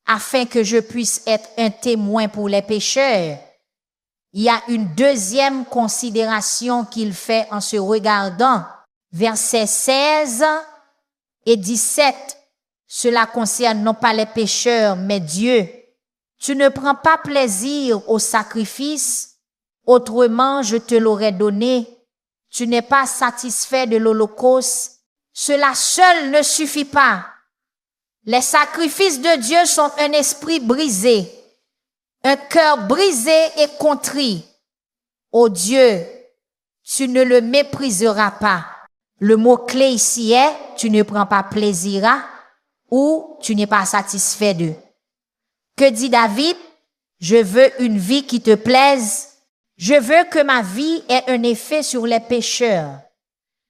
afin que je puisse être un témoin pour les pécheurs. Il y a une deuxième considération qu'il fait en se regardant. Versets 16 et 17. Cela concerne non pas les pécheurs, mais Dieu. Tu ne prends pas plaisir au sacrifice, autrement je te l'aurais donné. Tu n'es pas satisfait de l'Holocauste. Cela seul ne suffit pas. Les sacrifices de Dieu sont un esprit brisé, un cœur brisé et contrit. Ô Dieu, tu ne le mépriseras pas. Le mot-clé ici est, tu ne prends pas plaisir à ou tu n'es pas satisfait d'eux. Que dit David? Je veux une vie qui te plaise. Je veux que ma vie ait un effet sur les pécheurs,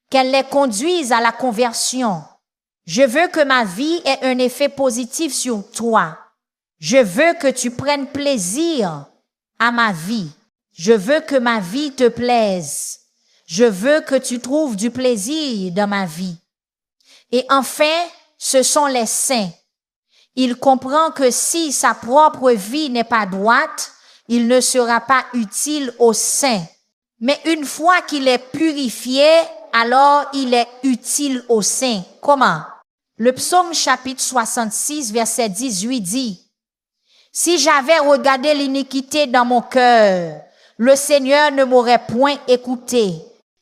qu'elle les conduise à la conversion. Je veux que ma vie ait un effet positif sur toi. Je veux que tu prennes plaisir à ma vie. Je veux que ma vie te plaise. Je veux que tu trouves du plaisir dans ma vie. Et enfin, ce sont les saints. Il comprend que si sa propre vie n'est pas droite, il ne sera pas utile aux saints. Mais une fois qu'il est purifié, alors il est utile aux saints. Comment? Le psaume chapitre 66, verset 18 dit, « Si j'avais regardé l'iniquité dans mon cœur, le Seigneur ne m'aurait point écouté.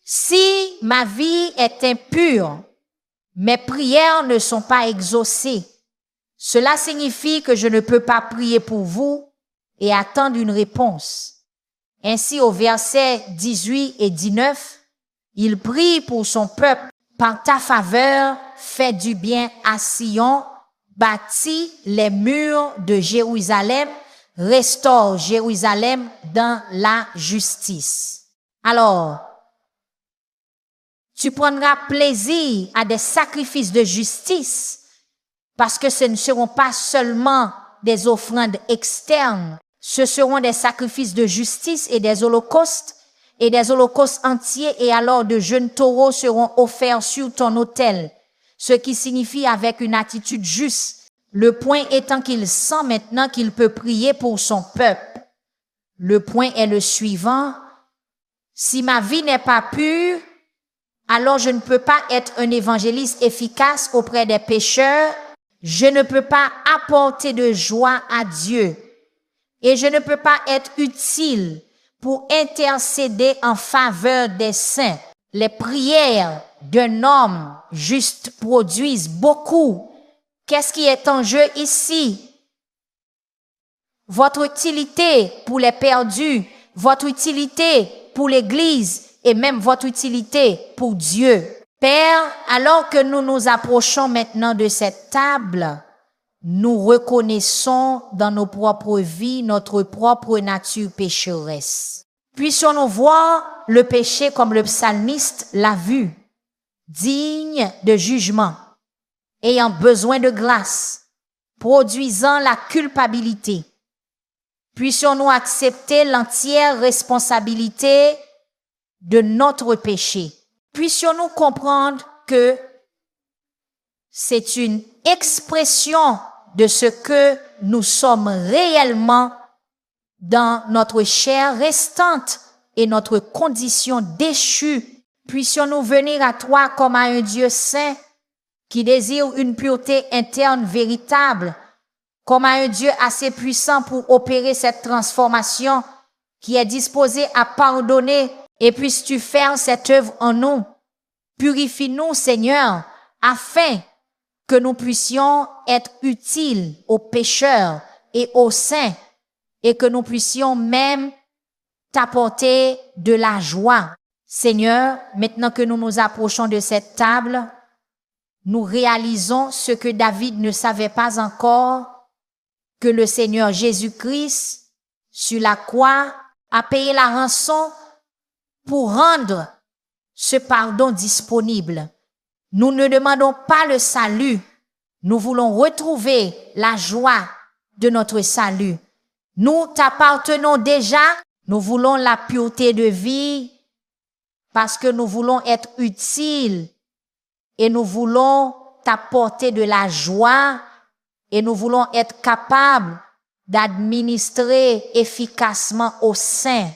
Si ma vie est impure, mes prières ne sont pas exaucées. Cela signifie que je ne peux pas prier pour vous et attendre une réponse. » Ainsi, au verset 18 et 19, il prie pour son peuple. Par ta faveur, fais du bien à Sion, bâtis les murs de Jérusalem, restaure Jérusalem dans la justice. Alors, tu prendras plaisir à des sacrifices de justice parce que ce ne seront pas seulement des offrandes externes, ce seront des sacrifices de justice et des holocaustes entiers, et alors de jeunes taureaux seront offerts sur ton autel, ce qui signifie avec une attitude juste. Le point étant qu'il sent maintenant qu'il peut prier pour son peuple. Le point est le suivant. Si ma vie n'est pas pure, alors je ne peux pas être un évangéliste efficace auprès des pécheurs. Je ne peux pas apporter de joie à Dieu. Et je ne peux pas être utile pour intercéder en faveur des saints. Les prières d'un homme juste produisent beaucoup. Qu'est-ce qui est en jeu ici? Votre utilité pour les perdus, votre utilité pour l'Église et même votre utilité pour Dieu. Père, alors que nous nous approchons maintenant de cette table, nous reconnaissons dans nos propres vies notre propre nature pécheresse. Puissions-nous voir le péché comme le psalmiste l'a vu, digne de jugement, ayant besoin de grâce, produisant la culpabilité. Puissions-nous accepter l'entière responsabilité de notre péché. Puissions-nous comprendre que c'est une expression de ce que nous sommes réellement dans notre chair restante et notre condition déchue. Puissions-nous venir à toi comme à un Dieu saint qui désire une pureté interne véritable, comme à un Dieu assez puissant pour opérer cette transformation, qui est disposé à pardonner, et puisses-tu faire cette œuvre en nous. Purifie-nous, Seigneur, afin que nous puissions être utiles aux pécheurs et aux saints, et que nous puissions même t'apporter de la joie. Seigneur, maintenant que nous nous approchons de cette table, nous réalisons ce que David ne savait pas encore, que le Seigneur Jésus-Christ, sur la croix, a payé la rançon pour rendre ce pardon disponible. Nous ne demandons pas le salut, nous voulons retrouver la joie de notre salut. Nous t'appartenons déjà, nous voulons la pureté de vie parce que nous voulons être utiles et nous voulons t'apporter de la joie et nous voulons être capables d'administrer efficacement aux saints.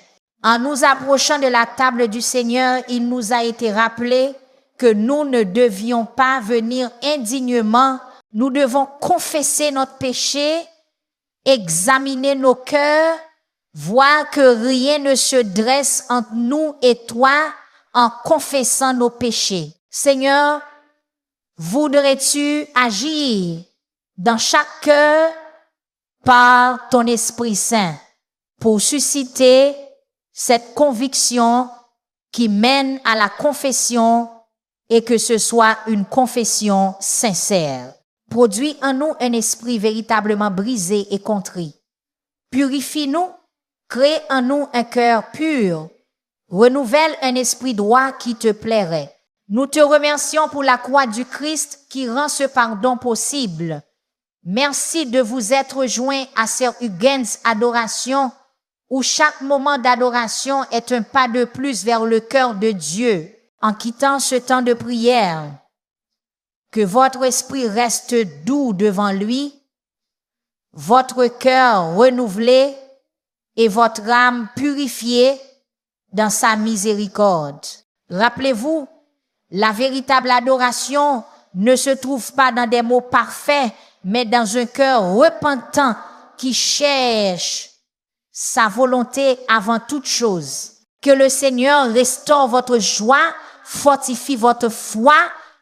En nous approchant de la table du Seigneur, il nous a été rappelé que nous ne devions pas venir indignement. Nous devons confesser notre péché examiner nos cœurs, voir que rien ne se dresse entre nous et toi en confessant nos péchés. Seigneur, voudrais-tu agir dans chaque cœur par ton Esprit Saint pour susciter cette conviction qui mène à la confession et que ce soit une confession sincère. Produis en nous un esprit véritablement brisé et contrit. Purifie-nous, crée en nous un cœur pur, renouvelle un esprit droit qui te plairait. Nous te remercions pour la croix du Christ qui rend ce pardon possible. Merci de vous être joints à Sœur Huguen's adoration, où chaque moment d'adoration est un pas de plus vers le cœur de Dieu. En quittant ce temps de prière, que votre esprit reste doux devant lui, votre cœur renouvelé et votre âme purifiée dans sa miséricorde. Rappelez-vous, la véritable adoration ne se trouve pas dans des mots parfaits, mais dans un cœur repentant qui cherche sa volonté avant toute chose. Que le Seigneur restaure votre joie, fortifie votre foi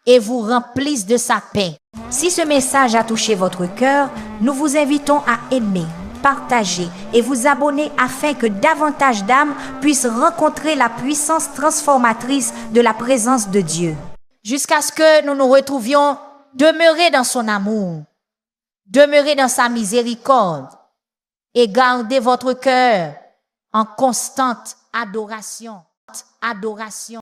et vous remplisse de sa paix. Si ce message a touché votre cœur, nous vous invitons à aimer, partager et vous abonner afin que davantage d'âmes puissent rencontrer la puissance transformatrice de la présence de Dieu. Jusqu'à ce que nous nous retrouvions demeurer dans son amour, demeurer dans sa miséricorde et garder votre cœur en constante adoration. Adoration.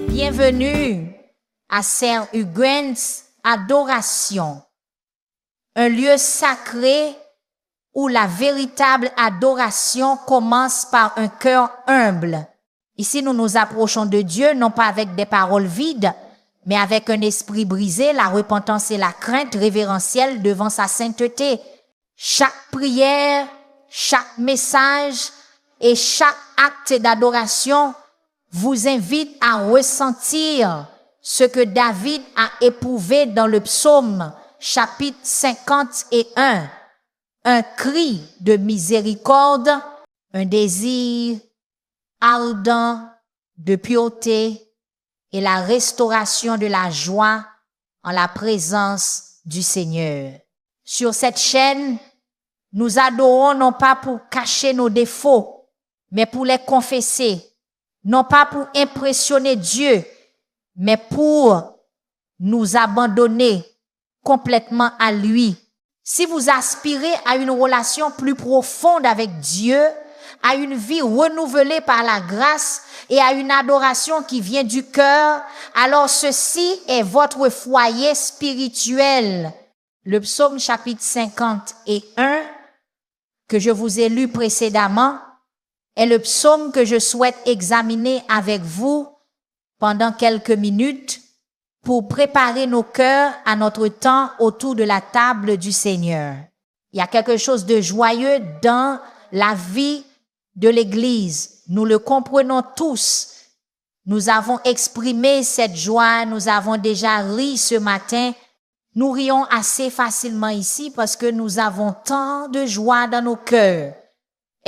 Bienvenue à Sœur Huguen's adoration, un lieu sacré où la véritable adoration commence par un cœur humble. Ici, nous nous approchons de Dieu non pas avec des paroles vides, mais avec un esprit brisé, la repentance et la crainte révérentielle devant sa sainteté. Chaque prière, chaque message et chaque acte d'adoration vous invite à ressentir ce que David a éprouvé dans le psaume chapitre 51. Un cri de miséricorde, un désir ardent de pureté et la restauration de la joie en la présence du Seigneur. Sur cette chaîne, nous adorons non pas pour cacher nos défauts, mais pour les confesser. Non pas pour impressionner Dieu, mais pour nous abandonner complètement à lui. Si vous aspirez à une relation plus profonde avec Dieu, à une vie renouvelée par la grâce et à une adoration qui vient du cœur, alors ceci est votre foyer spirituel. Le psaume chapitre 51 que je vous ai lu précédemment est le psaume que je souhaite examiner avec vous pendant quelques minutes pour préparer nos cœurs à notre temps autour de la table du Seigneur. Il y a quelque chose de joyeux dans la vie de l'Église. Nous le comprenons tous. Nous avons exprimé cette joie, nous avons déjà ri ce matin. Nous rions assez facilement ici parce que nous avons tant de joie dans nos cœurs.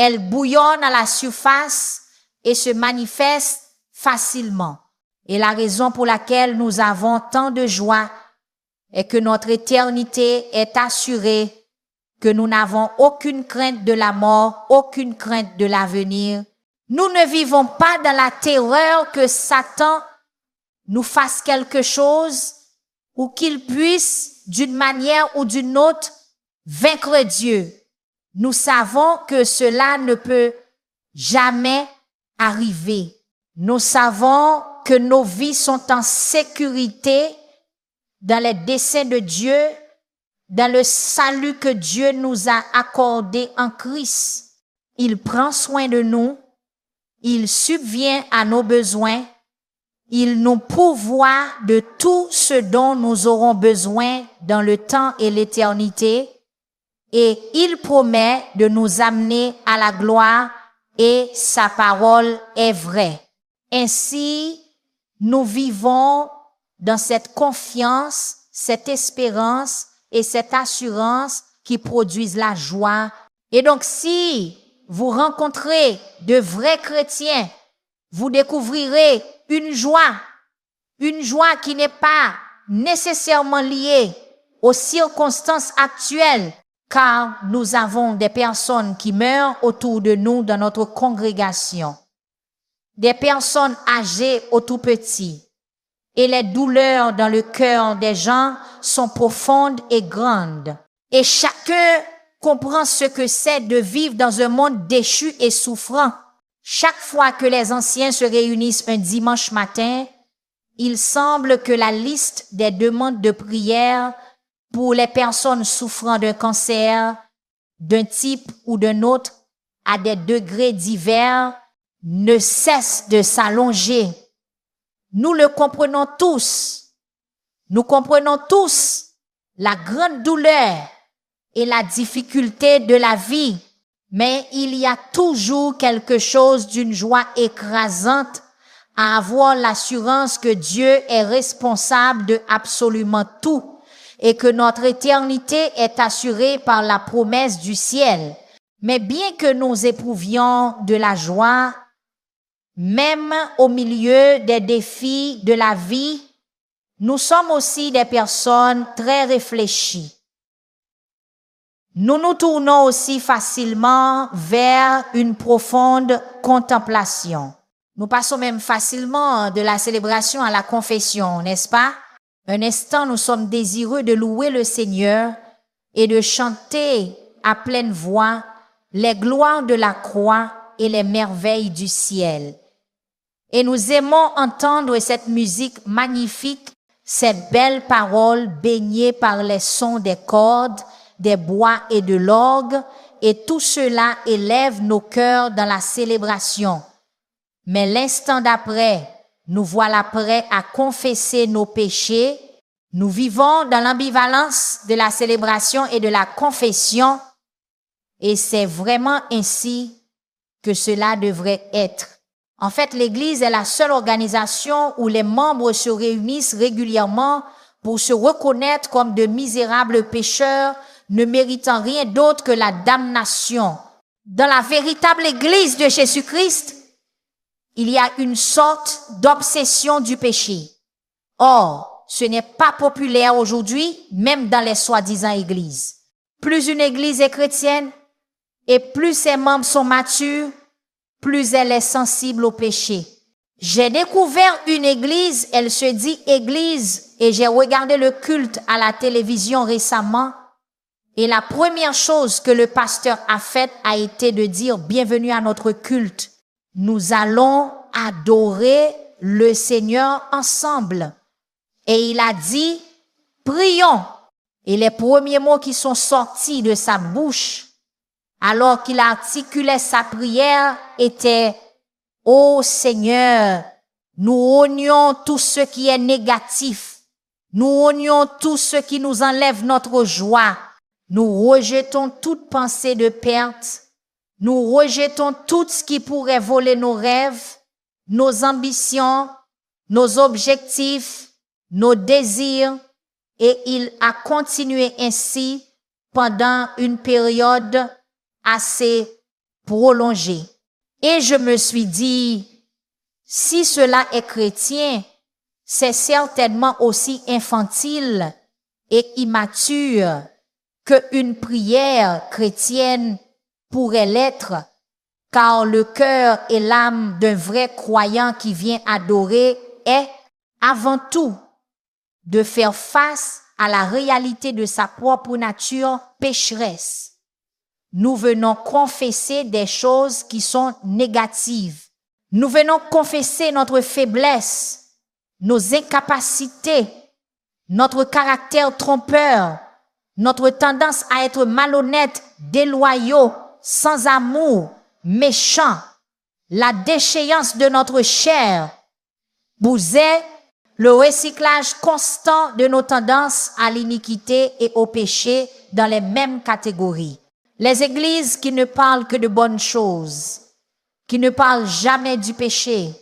Elle bouillonne à la surface et se manifeste facilement. Et la raison pour laquelle nous avons tant de joie est que notre éternité est assurée, que nous n'avons aucune crainte de la mort, aucune crainte de l'avenir. Nous ne vivons pas dans la terreur que Satan nous fasse quelque chose ou qu'il puisse, d'une manière ou d'une autre, vaincre Dieu. Nous savons que cela ne peut jamais arriver. Nous savons que nos vies sont en sécurité dans les desseins de Dieu, dans le salut que Dieu nous a accordé en Christ. Il prend soin de nous, il subvient à nos besoins, il nous pourvoit de tout ce dont nous aurons besoin dans le temps et l'éternité, et il promet de nous amener à la gloire et sa parole est vraie. Ainsi, nous vivons dans cette confiance, cette espérance et cette assurance qui produisent la joie. Et donc, si vous rencontrez de vrais chrétiens, vous découvrirez une joie qui n'est pas nécessairement liée aux circonstances actuelles, car nous avons des personnes qui meurent autour de nous dans notre congrégation, des personnes âgées aux tout petits, et les douleurs dans le cœur des gens sont profondes et grandes. Et chacun comprend ce que c'est de vivre dans un monde déchu et souffrant. Chaque fois que les anciens se réunissent un dimanche matin, il semble que la liste des demandes de prière pour les personnes souffrant d'un cancer, d'un type ou d'un autre, à des degrés divers, ne cesse de s'allonger. Nous le comprenons tous. Nous comprenons tous la grande douleur et la difficulté de la vie, mais il y a toujours quelque chose d'une joie écrasante à avoir l'assurance que Dieu est responsable de absolument tout et que notre éternité est assurée par la promesse du ciel. Mais bien que nous éprouvions de la joie, même au milieu des défis de la vie, nous sommes aussi des personnes très réfléchies. Nous nous tournons aussi facilement vers une profonde contemplation. Nous passons même facilement de la célébration à la confession, n'est-ce pas? Un instant, nous sommes désireux de louer le Seigneur et de chanter à pleine voix les gloires de la croix et les merveilles du ciel. Et nous aimons entendre cette musique magnifique, cette belle parole baignée par les sons des cordes, des bois et de l'orgue, et tout cela élève nos cœurs dans la célébration. Mais l'instant d'après, nous voilà prêts à confesser nos péchés. Nous vivons dans l'ambivalence de la célébration et de la confession, et c'est vraiment ainsi que cela devrait être. En fait, l'Église est la seule organisation où les membres se réunissent régulièrement pour se reconnaître comme de misérables pécheurs ne méritant rien d'autre que la damnation. Dans la véritable Église de Jésus-Christ, il y a une sorte d'obsession du péché. Or, ce n'est pas populaire aujourd'hui, même dans les soi-disant églises. Plus une église est chrétienne et plus ses membres sont matures, plus elle est sensible au péché. J'ai découvert une église, elle se dit église, et j'ai regardé le culte à la télévision récemment, et la première chose que le pasteur a faite a été de dire bienvenue à notre culte. Nous allons adorer le Seigneur ensemble. Et il a dit, prions. Et les premiers mots qui sont sortis de sa bouche, alors qu'il articulait sa prière, étaient, ô Seigneur, nous renions tout ce qui est négatif. Nous renions tout ce qui nous enlève notre joie. Nous rejetons toute pensée de perte. Nous rejetons tout ce qui pourrait voler nos rêves, nos ambitions, nos objectifs, nos désirs. Et il a continué ainsi pendant une période assez prolongée. Et je me suis dit, si cela est chrétien, c'est certainement aussi infantile et immature qu'une prière chrétienne pourrait l'être, car le cœur et l'âme d'un vrai croyant qui vient adorer est, avant tout, de faire face à la réalité de sa propre nature pécheresse. Nous venons confesser des choses qui sont négatives. Nous venons confesser notre faiblesse, nos incapacités, notre caractère trompeur, notre tendance à être malhonnête, déloyaux, sans amour, méchants, la déchéance de notre chair. Bouset, le recyclage constant de nos tendances à l'iniquité et au péché dans les mêmes catégories. Les églises qui ne parlent que de bonnes choses, qui ne parlent jamais du péché,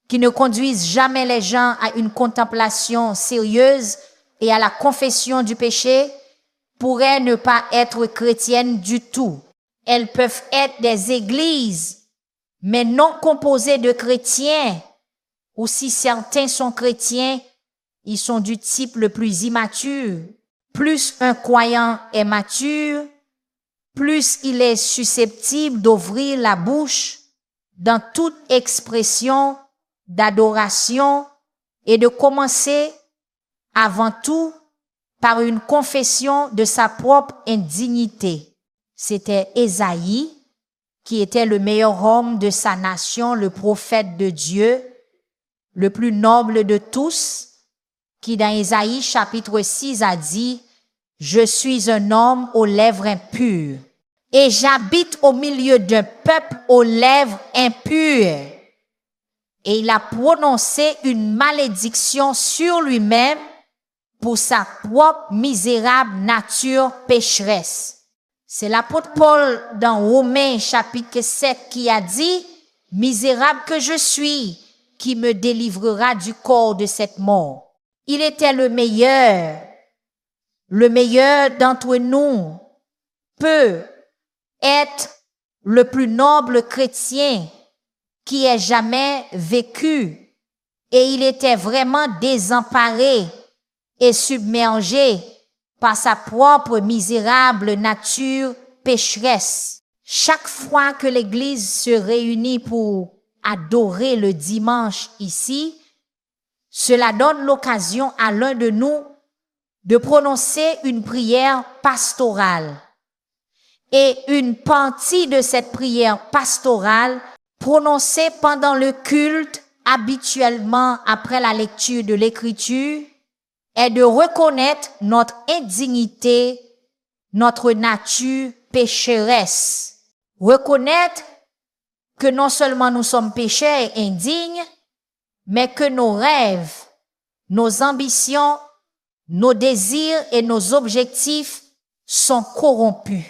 qui ne conduisent jamais les gens à une contemplation sérieuse et à la confession du péché, pourraient ne pas être chrétiennes du tout. Elles peuvent être des églises, mais non composées de chrétiens, ou si certains sont chrétiens, ils sont du type le plus immature. Plus un croyant est mature, plus il est susceptible d'ouvrir la bouche dans toute expression d'adoration et de commencer avant tout par une confession de sa propre indignité. C'était Ésaïe, qui était le meilleur homme de sa nation, le prophète de Dieu, le plus noble de tous, qui dans Ésaïe chapitre 6 a dit « Je suis un homme aux lèvres impures et j'habite au milieu d'un peuple aux lèvres impures. » Et il a prononcé une malédiction sur lui-même pour sa propre misérable nature pécheresse. C'est l'apôtre Paul dans Romains chapitre 7 qui a dit « Misérable que je suis, qui me délivrera du corps de cette mort. » Il était le meilleur d'entre nous peut être le plus noble chrétien qui ait jamais vécu, et il était vraiment désemparé et submergé par sa propre misérable nature pécheresse. Chaque fois que l'Église se réunit pour adorer le dimanche ici, cela donne l'occasion à l'un de nous de prononcer une prière pastorale. Et une partie de cette prière pastorale prononcée pendant le culte, habituellement après la lecture de l'Écriture, est de reconnaître notre indignité, notre nature pécheresse. Reconnaître que non seulement nous sommes pécheurs et indignes, mais que nos rêves, nos ambitions, nos désirs et nos objectifs sont corrompus.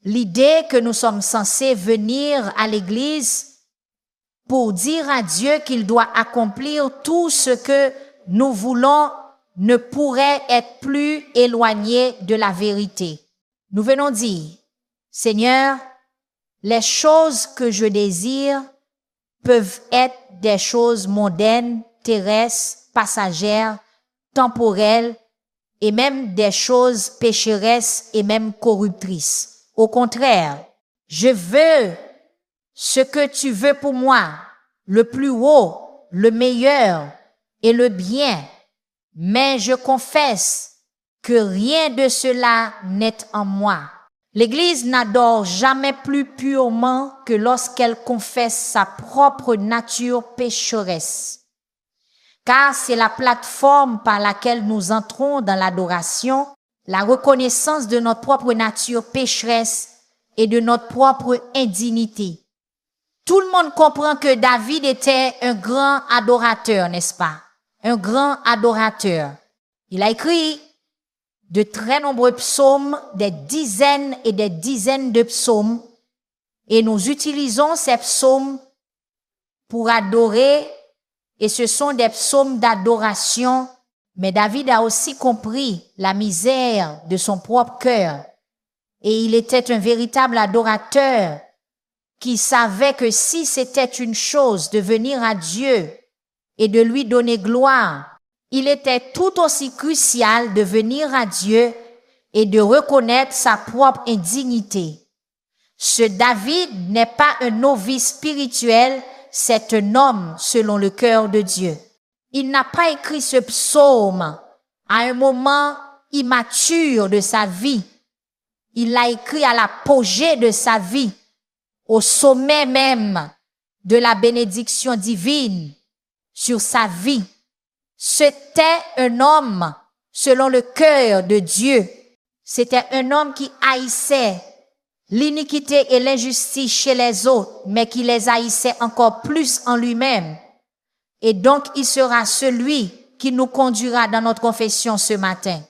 L'idée que nous sommes censés venir à l'église pour dire à Dieu qu'il doit accomplir tout ce que nous voulons ne pourrait être plus éloigné de la vérité. Nous venons dire, Seigneur, les choses que je désire peuvent être des choses mondaines, terrestres, passagères, temporelles et même des choses pécheresses et même corruptrices. Au contraire, je veux ce que tu veux pour moi, le plus haut, le meilleur et le bien. Mais je confesse que rien de cela n'est en moi. L'Église n'adore jamais plus purement que lorsqu'elle confesse sa propre nature pécheresse. Car c'est la plateforme par laquelle nous entrons dans l'adoration, la reconnaissance de notre propre nature pécheresse et de notre propre indignité. Tout le monde comprend que David était un grand adorateur, n'est-ce pas? Un grand adorateur. Il a écrit de très nombreux psaumes, des dizaines et des dizaines de psaumes, et nous utilisons ces psaumes pour adorer, et ce sont des psaumes d'adoration, mais David a aussi compris la misère de son propre cœur, et il était un véritable adorateur qui savait que si c'était une chose de venir à Dieu et de lui donner gloire, il était tout aussi crucial de venir à Dieu et de reconnaître sa propre indignité. Ce David n'est pas un novice spirituel, c'est un homme selon le cœur de Dieu. Il n'a pas écrit ce psaume à un moment immature de sa vie. Il l'a écrit à l'apogée de sa vie, au sommet même de la bénédiction divine sur sa vie. C'était un homme selon le cœur de Dieu. C'était un homme qui haïssait l'iniquité et l'injustice chez les autres, mais qui les haïssait encore plus en lui-même. Et donc, il sera celui qui nous conduira dans notre confession ce matin.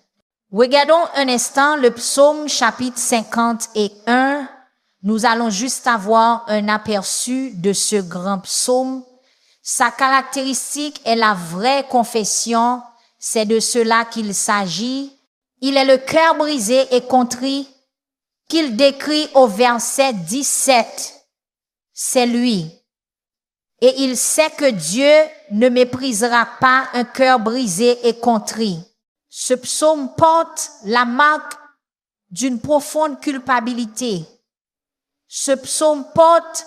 Regardons un instant le psaume chapitre 51. Nous allons juste avoir un aperçu de ce grand psaume Sa caractéristique est la vraie confession, c'est de cela qu'il s'agit. Il est le cœur brisé et contrit qu'il décrit au verset 17. C'est lui. Et il sait que Dieu ne méprisera pas un cœur brisé et contrit. Ce psaume porte la marque d'une profonde culpabilité. Ce psaume porte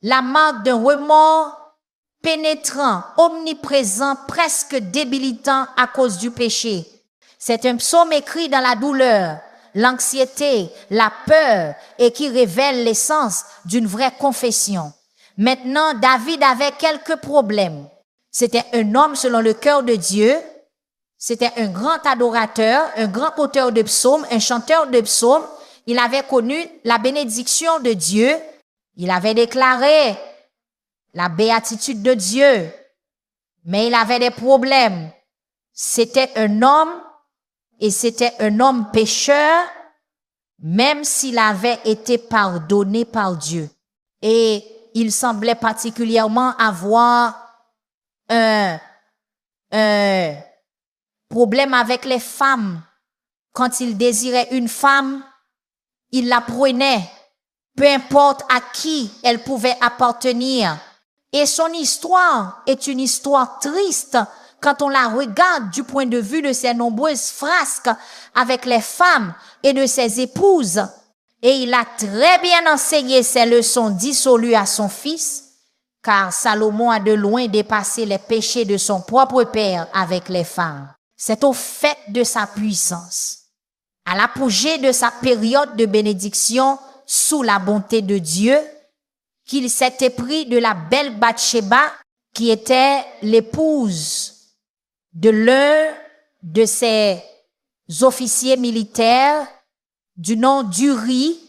la marque d'un remords pénétrant, omniprésent, presque débilitant à cause du péché. C'est un psaume écrit dans la douleur, l'anxiété, la peur et qui révèle l'essence d'une vraie confession. Maintenant, David avait quelques problèmes. C'était un homme selon le cœur de Dieu. C'était un grand adorateur, un grand auteur de psaumes, un chanteur de psaumes. Il avait connu la bénédiction de Dieu. Il avait déclaré la béatitude de Dieu. Mais il avait des problèmes. C'était un homme et c'était un homme pécheur, même s'il avait été pardonné par Dieu. Et il semblait particulièrement avoir un problème avec les femmes. Quand il désirait une femme, il la prenait, peu importe à qui elle pouvait appartenir. Et son histoire est une histoire triste quand on la regarde du point de vue de ses nombreuses frasques avec les femmes et de ses épouses. Et il a très bien enseigné ses leçons dissolues à son fils, car Salomon a de loin dépassé les péchés de son propre père avec les femmes. C'est au fait de sa puissance, à l'apogée de sa période de bénédiction sous la bonté de Dieu, qu'il s'était pris de la belle Bathsheba, qui était l'épouse de l'un de ses officiers militaires du nom d'Uri.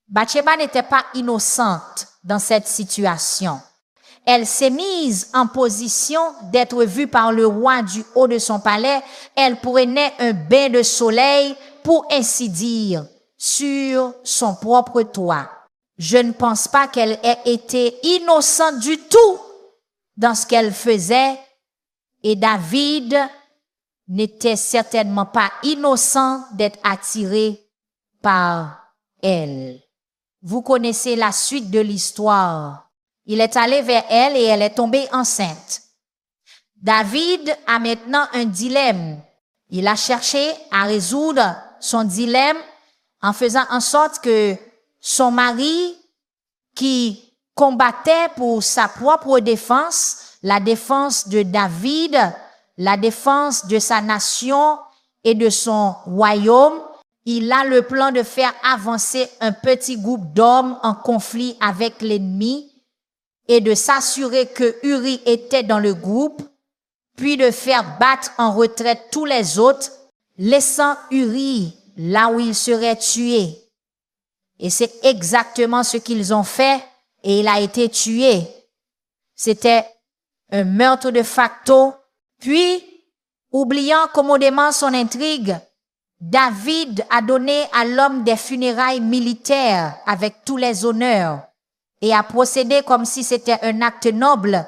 Bathsheba n'était pas innocente dans cette situation. Elle s'est mise en position d'être vue par le roi du haut de son palais. Elle prenait un bain de soleil, pour ainsi dire, sur son propre toit. Je ne pense pas qu'elle ait été innocente du tout dans ce qu'elle faisait, et David n'était certainement pas innocent d'être attiré par elle. Vous connaissez la suite de l'histoire. Il est allé vers elle et elle est tombée enceinte. David a maintenant un dilemme. Il a cherché à résoudre son dilemme en faisant en sorte que son mari, qui combattait pour sa propre défense, la défense de David, la défense de sa nation et de son royaume, il a le plan de faire avancer un petit groupe d'hommes en conflit avec l'ennemi et de s'assurer que Uri était dans le groupe, puis de faire battre en retraite tous les autres, laissant Uri là où il serait tué. Et c'est exactement ce qu'ils ont fait, et il a été tué. C'était un meurtre de facto. Puis, oubliant commodément son intrigue, David a donné à l'homme des funérailles militaires avec tous les honneurs et a procédé comme si c'était un acte noble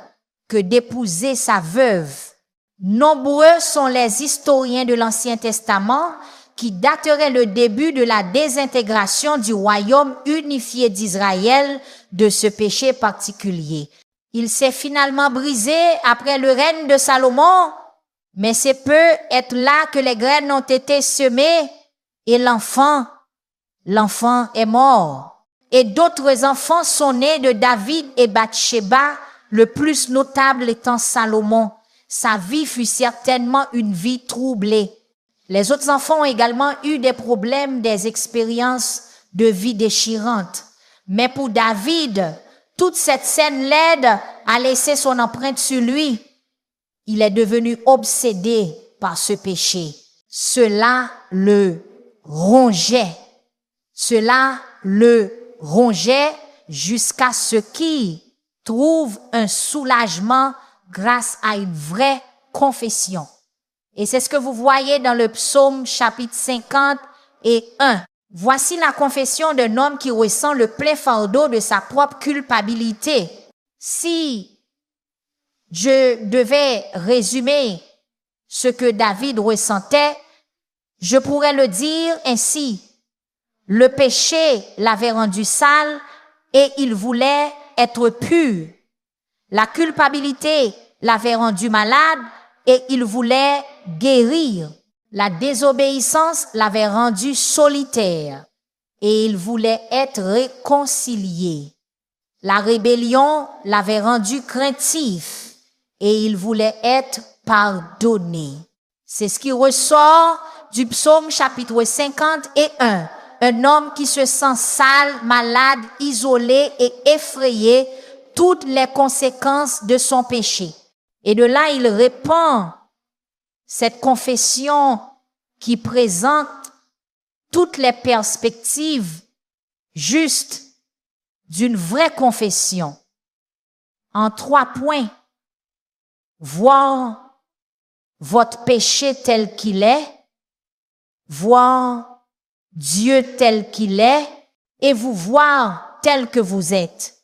que d'épouser sa veuve. Nombreux sont les historiens de l'Ancien Testament qui dateraient le début de la désintégration du royaume unifié d'Israël de ce péché particulier. Il s'est finalement brisé après le règne de Salomon, mais c'est peu être là que les graines ont été semées et l'enfant est mort. Et d'autres enfants sont nés de David et Bathsheba, le plus notable étant Salomon. Sa vie fut certainement une vie troublée. Les autres enfants ont également eu des problèmes, des expériences de vie déchirantes. Mais pour David, toute cette scène laide a laissé son empreinte sur lui. Il est devenu obsédé par ce péché. Cela le rongeait. Cela le rongeait jusqu'à ce qu'il trouve un soulagement grâce à une vraie confession. Et c'est ce que vous voyez dans le psaume chapitre 50:1. Voici la confession d'un homme qui ressent le plein fardeau de sa propre culpabilité. Si je devais résumer ce que David ressentait, je pourrais le dire ainsi. Le péché l'avait rendu sale et il voulait être pur. La culpabilité l'avait rendu malade et il voulait guérir. La désobéissance l'avait rendu solitaire et il voulait être réconcilié. La rébellion l'avait rendu craintif et il voulait être pardonné. C'est ce qui ressort du psaume chapitre 51. Un homme qui se sent sale, malade, isolé et effrayé, toutes les conséquences de son péché. Et de là, il répand cette confession qui présente toutes les perspectives justes d'une vraie confession. En 3 points, voir votre péché tel qu'il est, voir Dieu tel qu'il est et vous voir tel que vous êtes.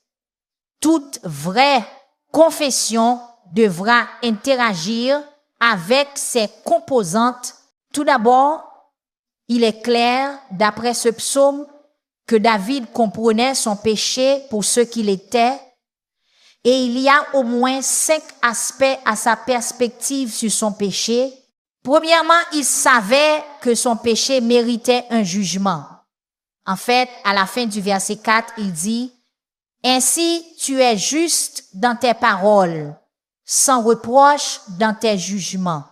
Toute vraie confession devra interagir avec ses composantes. Tout d'abord, il est clair, d'après ce psaume, que David comprenait son péché pour ce qu'il était, et il y a au moins 5 aspects à sa perspective sur son péché. Premièrement, il savait que son péché méritait un jugement. En fait, à la fin du verset 4, il dit, « Ainsi tu es juste dans tes paroles, sans reproche dans tes jugements.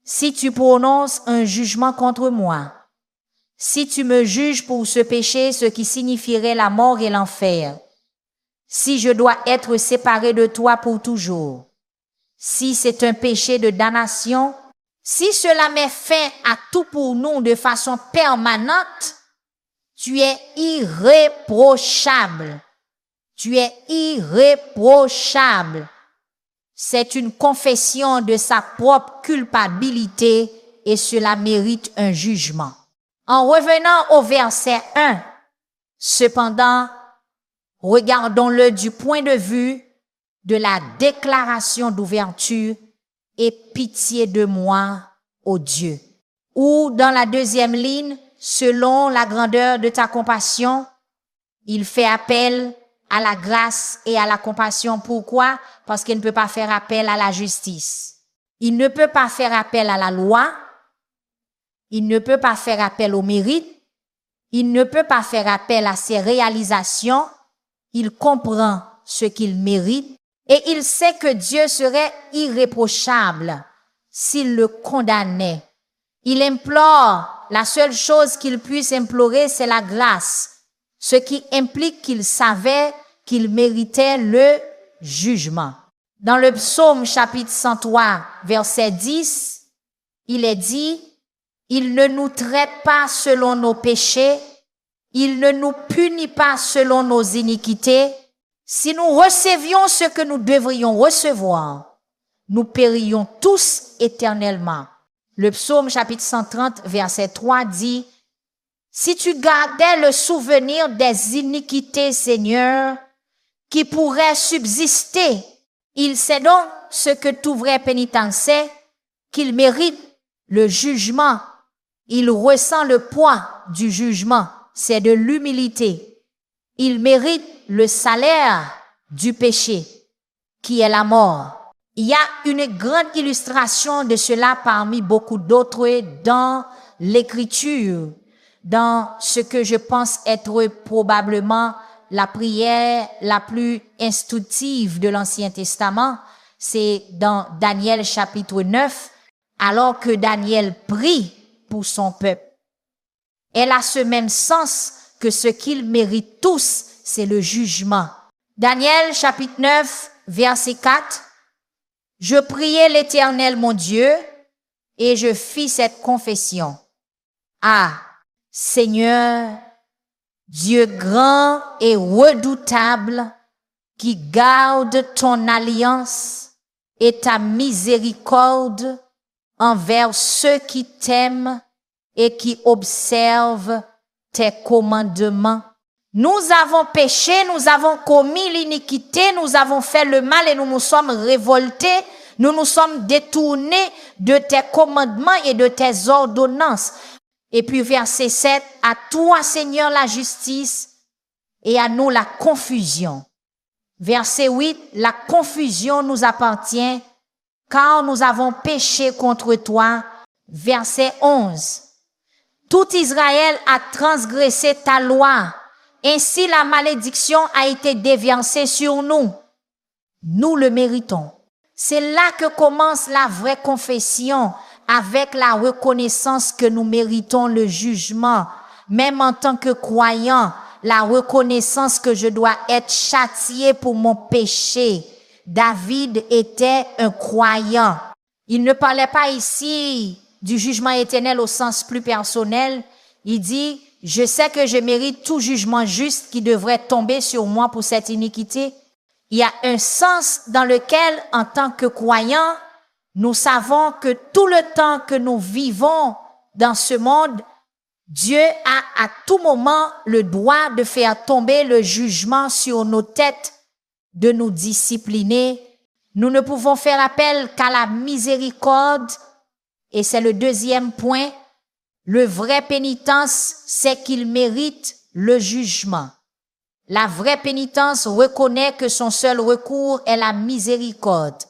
Si tu prononces un jugement contre moi, si tu me juges pour ce péché, ce qui signifierait la mort et l'enfer, si je dois être séparé de toi pour toujours, si c'est un péché de damnation, si cela met fin à tout pour nous de façon permanente, tu es irréprochable. Tu es irréprochable. C'est une confession de sa propre culpabilité et cela mérite un jugement. En revenant au verset 1, cependant, regardons-le du point de vue de la déclaration d'ouverture et pitié de moi, ô Dieu. Ou dans la deuxième ligne, selon la grandeur de ta compassion, il fait appel à la grâce et à la compassion. Pourquoi? Parce qu'il ne peut pas faire appel à la justice. Il ne peut pas faire appel à la loi. Il ne peut pas faire appel au mérite. Il ne peut pas faire appel à ses réalisations. Il comprend ce qu'il mérite et il sait que Dieu serait irréprochable s'il le condamnait. Il implore, la seule chose qu'il puisse implorer, c'est la grâce, ce qui implique qu'il savait qu'il méritait le jugement. Dans le psaume chapitre 103, verset 10, il est dit, « Il ne nous traite pas selon nos péchés, il ne nous punit pas selon nos iniquités. Si nous recevions ce que nous devrions recevoir, nous périons tous éternellement. » Le psaume chapitre 130, verset 3 dit, « Si tu gardais le souvenir des iniquités, Seigneur, qui pourraient subsister, il sait donc ce que tout vrai pénitent sait, qu'il mérite le jugement. Il ressent le poids du jugement, c'est de l'humilité. Il mérite le salaire du péché, qui est la mort. » Il y a une grande illustration de cela parmi beaucoup d'autres dans l'Écriture, dans ce que je pense être probablement la prière la plus instructive de l'Ancien Testament. C'est dans Daniel chapitre 9, alors que Daniel prie pour son peuple. Elle a ce même sens que ce qu'ils méritent tous, c'est le jugement. Daniel chapitre 9, verset 4. Je priai l'Éternel mon Dieu et je fis cette confession. Ah, Seigneur, Dieu grand et redoutable, qui garde ton alliance et ta miséricorde envers ceux qui t'aiment et qui observent tes commandements. Nous avons péché, nous avons commis l'iniquité, nous avons fait le mal et nous nous sommes révoltés, nous nous sommes détournés de tes commandements et de tes ordonnances. Et puis verset 7, à toi Seigneur la justice et à nous la confusion. Verset 8, la confusion nous appartient car nous avons péché contre toi. Verset 11, tout Israël a transgressé ta loi. Ainsi la malédiction a été déversée sur nous. Nous le méritons. C'est là que commence la vraie confession, avec la reconnaissance que nous méritons le jugement. Même en tant que croyant, la reconnaissance que je dois être châtié pour mon péché. David était un croyant. Il ne parlait pas ici du jugement éternel au sens plus personnel. Il dit, je sais que je mérite tout jugement juste qui devrait tomber sur moi pour cette iniquité. Il y a un sens dans lequel, en tant que croyants, nous savons que tout le temps que nous vivons dans ce monde, Dieu a à tout moment le droit de faire tomber le jugement sur nos têtes, de nous discipliner. Nous ne pouvons faire appel qu'à la miséricorde. Et c'est le deuxième point. Le vrai pénitence, c'est qu'il mérite le jugement. La vraie pénitence reconnaît que son seul recours est la miséricorde.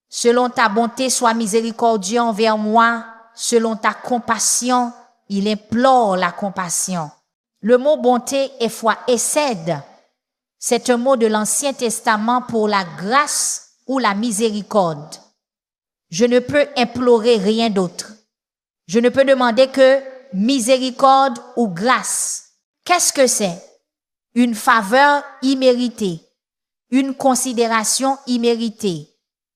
Selon ta bonté, sois miséricordieux envers moi. Selon ta compassion, il implore la compassion. Le mot bonté est foi essède. C'est un mot de l'Ancien Testament pour la grâce ou la miséricorde. Je ne peux implorer rien d'autre. Je ne peux demander que miséricorde ou grâce. Qu'est-ce que c'est? Une faveur imméritée, une considération imméritée,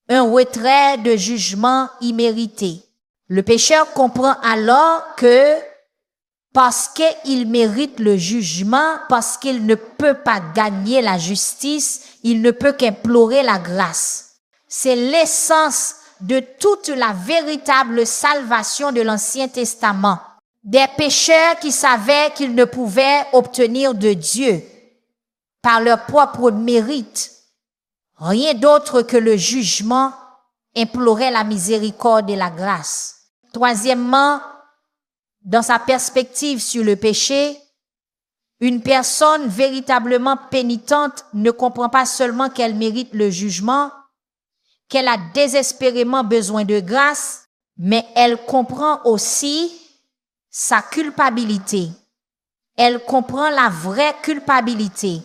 un retrait de jugement immérité. Le pécheur comprend alors que parce qu'il mérite le jugement, parce qu'il ne peut pas gagner la justice, il ne peut qu'implorer la grâce. C'est l'essence de toute la véritable salvation de l'Ancien Testament. Des pécheurs qui savaient qu'ils ne pouvaient obtenir de Dieu par leur propre mérite rien d'autre que le jugement, imploraient la miséricorde et la grâce. Troisièmement, dans sa perspective sur le péché, une personne véritablement pénitente ne comprend pas seulement qu'elle mérite le jugement, qu'elle a désespérément besoin de grâce, mais elle comprend aussi sa culpabilité. Elle comprend la vraie culpabilité.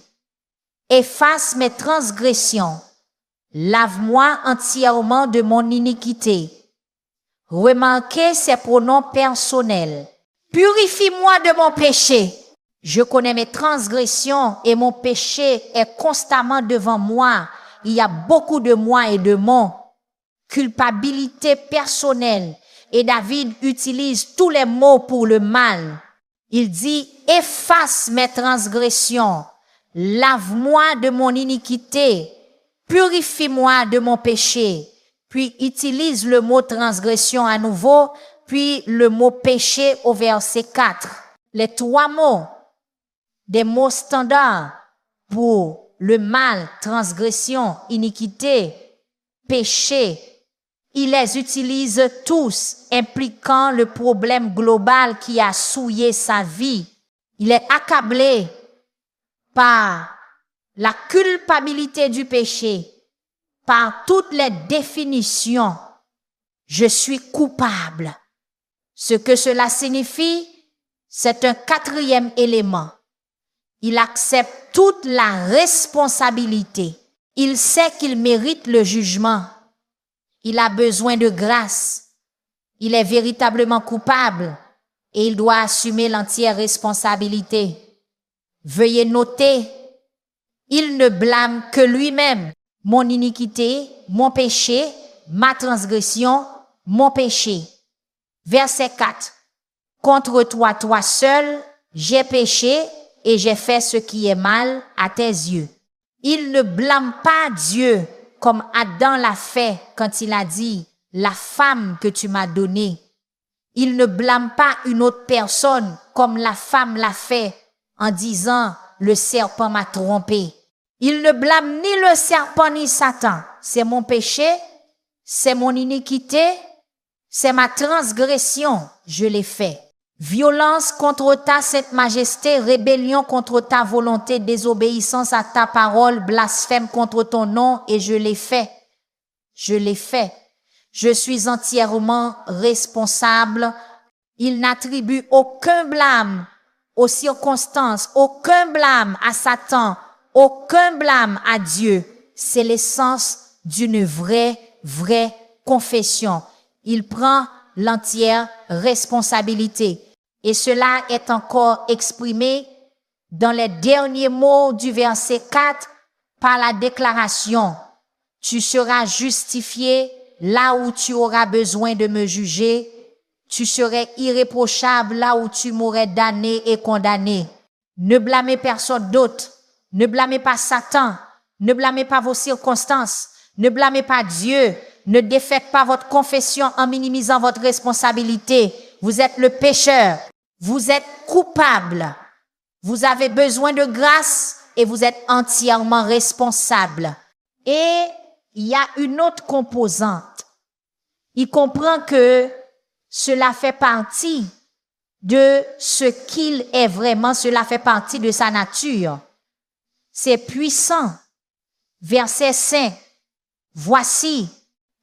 Efface mes transgressions. Lave-moi entièrement de mon iniquité. Remarquez ses pronoms personnels. Purifie-moi de mon péché. Je connais mes transgressions et mon péché est constamment devant moi. Il y a beaucoup de moi et de mon culpabilité personnelle. Et David utilise tous les mots pour le mal. Il dit, efface mes transgressions. Lave-moi de mon iniquité. Purifie-moi de mon péché. Puis utilise le mot transgression à nouveau, puis le mot péché au verset 4. Les trois mots, des mots standards pour le mal, transgression, iniquité, péché, il les utilise tous, impliquant le problème global qui a souillé sa vie. Il est accablé par la culpabilité du péché, par toutes les définitions. Je suis coupable. Ce que cela signifie, c'est un quatrième élément. Il accepte toute la responsabilité. Il sait qu'il mérite le jugement. Il a besoin de grâce. Il est véritablement coupable et il doit assumer l'entière responsabilité. Veuillez noter, il ne blâme que lui-même. Mon iniquité, mon péché, ma transgression, mon péché. Verset 4. Contre toi, toi seul, j'ai péché et j'ai fait ce qui est mal à tes yeux. Il ne blâme pas Dieu comme Adam l'a fait quand il a dit « la femme que tu m'as donnée ». Il ne blâme pas une autre personne comme la femme l'a fait en disant « le serpent m'a trompé. Il ne blâme ni le serpent ni Satan. C'est mon péché, c'est mon iniquité, c'est ma transgression, je l'ai fait. Violence contre ta sainte majesté, rébellion contre ta volonté, désobéissance à ta parole, blasphème contre ton nom, et je l'ai fait. Je l'ai fait. Je suis entièrement responsable. Il n'attribue aucun blâme aux circonstances, aucun blâme à Satan, aucun blâme à Dieu. C'est l'essence d'une vraie confession. Il prend l'entière responsabilité. Et cela est encore exprimé dans les derniers mots du verset 4 par la déclaration: tu seras justifié là où tu auras besoin de me juger. Tu serais irréprochable là où tu m'aurais damné et condamné. Ne blâmez personne d'autre. Ne blâmez pas Satan. Ne blâmez pas vos circonstances. Ne blâmez pas Dieu. Ne défaites pas votre confession en minimisant votre responsabilité. Vous êtes le pécheur. Vous êtes coupable. Vous avez besoin de grâce et vous êtes entièrement responsable. Et il y a une autre composante. Il comprend que cela fait partie de ce qu'il est vraiment, cela fait partie de sa nature. C'est puissant. Verset 5. Voici,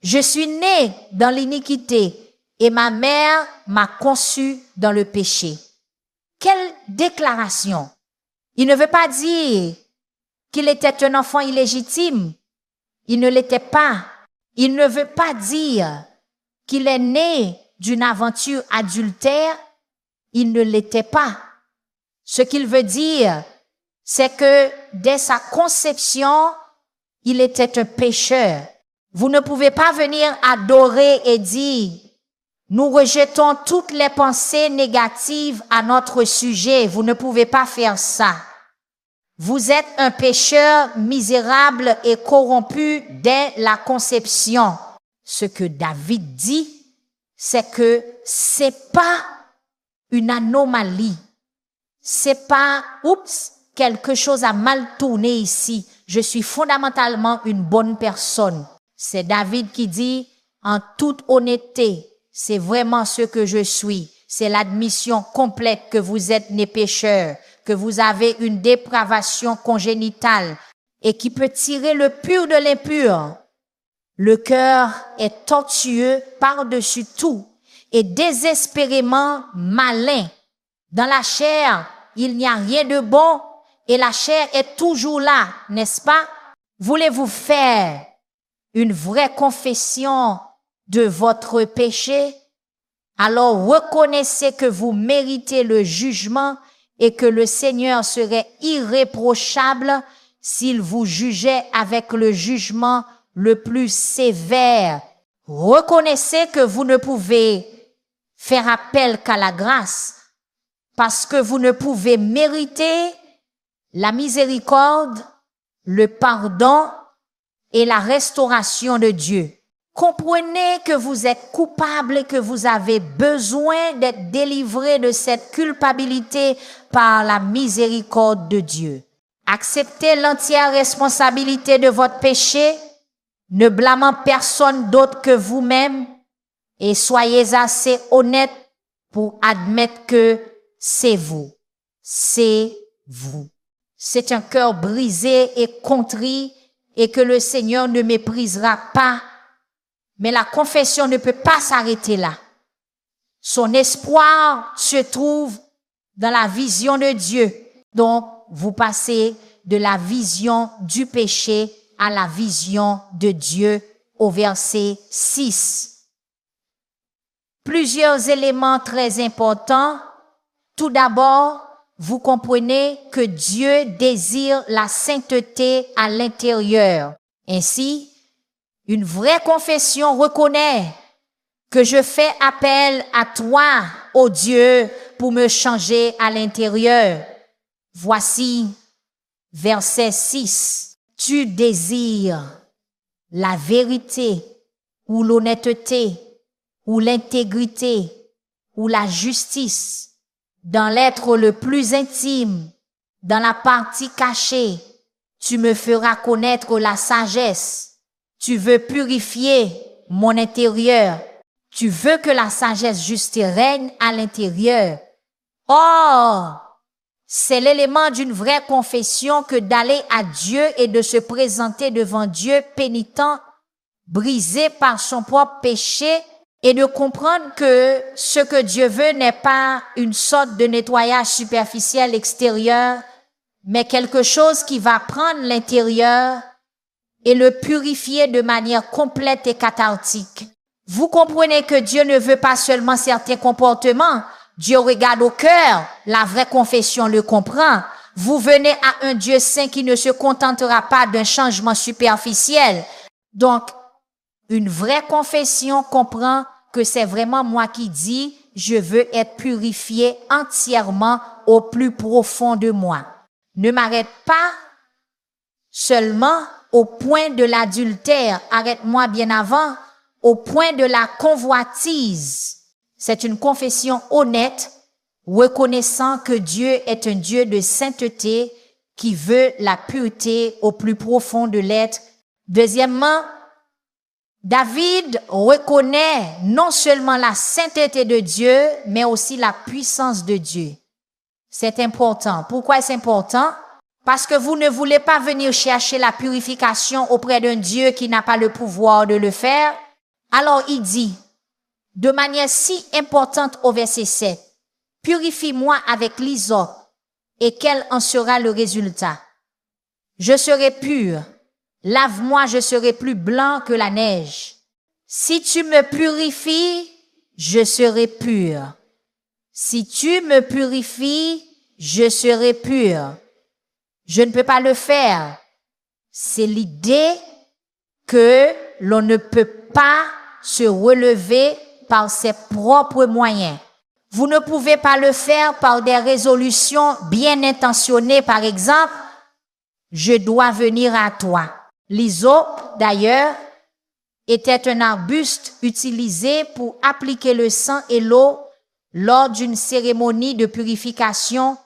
je suis né dans l'iniquité et ma mère m'a conçu dans le péché. Quelle déclaration! Il ne veut pas dire qu'il était un enfant illégitime. Il ne l'était pas. Il ne veut pas dire qu'il est né d'une aventure adultère. Il ne l'était pas. Ce qu'il veut dire, c'est que dès sa conception, il était un pécheur. Vous ne pouvez pas venir adorer et dire: nous rejetons toutes les pensées négatives à notre sujet. Vous ne pouvez pas faire ça. Vous êtes un pécheur misérable et corrompu dès la conception. Ce que David dit, c'est que c'est pas une anomalie. C'est pas, oups, quelque chose a mal tourné ici. Je suis fondamentalement une bonne personne. C'est David qui dit, en toute honnêteté, c'est vraiment ce que je suis. C'est l'admission complète que vous êtes né pécheurs, que vous avez une dépravation congénitale et qui peut tirer le pur de l'impur. Le cœur est tortueux par-dessus tout et désespérément malin. Dans la chair, il n'y a rien de bon et la chair est toujours là, n'est-ce pas? Voulez-vous faire une vraie confession de votre péché? Alors reconnaissez que vous méritez le jugement et que le Seigneur serait irréprochable s'il vous jugeait avec le jugement le plus sévère. Reconnaissez que vous ne pouvez faire appel qu'à la grâce parce que vous ne pouvez mériter la miséricorde, le pardon et la restauration de Dieu. Comprenez que vous êtes coupable et que vous avez besoin d'être délivré de cette culpabilité par la miséricorde de Dieu. Acceptez l'entière responsabilité de votre péché, ne blâmant personne d'autre que vous-même, et soyez assez honnête pour admettre que c'est vous. C'est vous. C'est un cœur brisé et contrit et que le Seigneur ne méprisera pas. Mais la confession ne peut pas s'arrêter là. Son espoir se trouve dans la vision de Dieu. Donc, vous passez de la vision du péché à la vision de Dieu au verset 6. Plusieurs éléments très importants. Tout d'abord, vous comprenez que Dieu désire la sainteté à l'intérieur. Ainsi, une vraie confession reconnaît que je fais appel à toi, ô Dieu, pour me changer à l'intérieur. Voici verset 6. Tu désires la vérité ou l'honnêteté ou l'intégrité ou la justice dans l'être le plus intime Dans la partie cachée, tu me feras connaître la sagesse. Tu veux purifier mon intérieur. Tu veux que la sagesse juste règne à l'intérieur. Or, c'est l'élément d'une vraie confession que d'aller à Dieu et de se présenter devant Dieu pénitent, brisé par son propre péché, et de comprendre que ce que Dieu veut n'est pas une sorte de nettoyage superficiel extérieur, mais quelque chose qui va prendre l'intérieur et le purifier de manière complète et cathartique. Vous comprenez que Dieu ne veut pas seulement certains comportements. Dieu regarde au cœur. La vraie confession le comprend. Vous venez à un Dieu saint qui ne se contentera pas d'un changement superficiel. Donc, une vraie confession comprend que c'est vraiment moi qui dis, je veux être purifié entièrement au plus profond de moi. Ne m'arrête pas seulement au point de l'adultère. Arrête-moi bien avant, au point de la convoitise. C'est une confession honnête, reconnaissant que Dieu est un Dieu de sainteté qui veut la pureté au plus profond de l'être. Deuxièmement, David reconnaît non seulement la sainteté de Dieu, mais aussi la puissance de Dieu. C'est important. Pourquoi c'est important? Parce que vous ne voulez pas venir chercher la purification auprès d'un Dieu qui n'a pas le pouvoir de le faire. Alors il dit, de manière si importante au verset 7, « Purifie-moi avec l'hysope, et quel en sera le résultat? Je serai pur, lave-moi, je serai plus blanc que la neige. Si tu me purifies, je serai pur. Si tu me purifies, je serai pur. » Je ne peux pas le faire. C'est l'idée que l'on ne peut pas se relever par ses propres moyens. Vous ne pouvez pas le faire par des résolutions bien intentionnées. Par exemple, je dois venir à toi. L'hysope, d'ailleurs, était un arbuste utilisé pour appliquer le sang et l'eau lors d'une cérémonie de purification.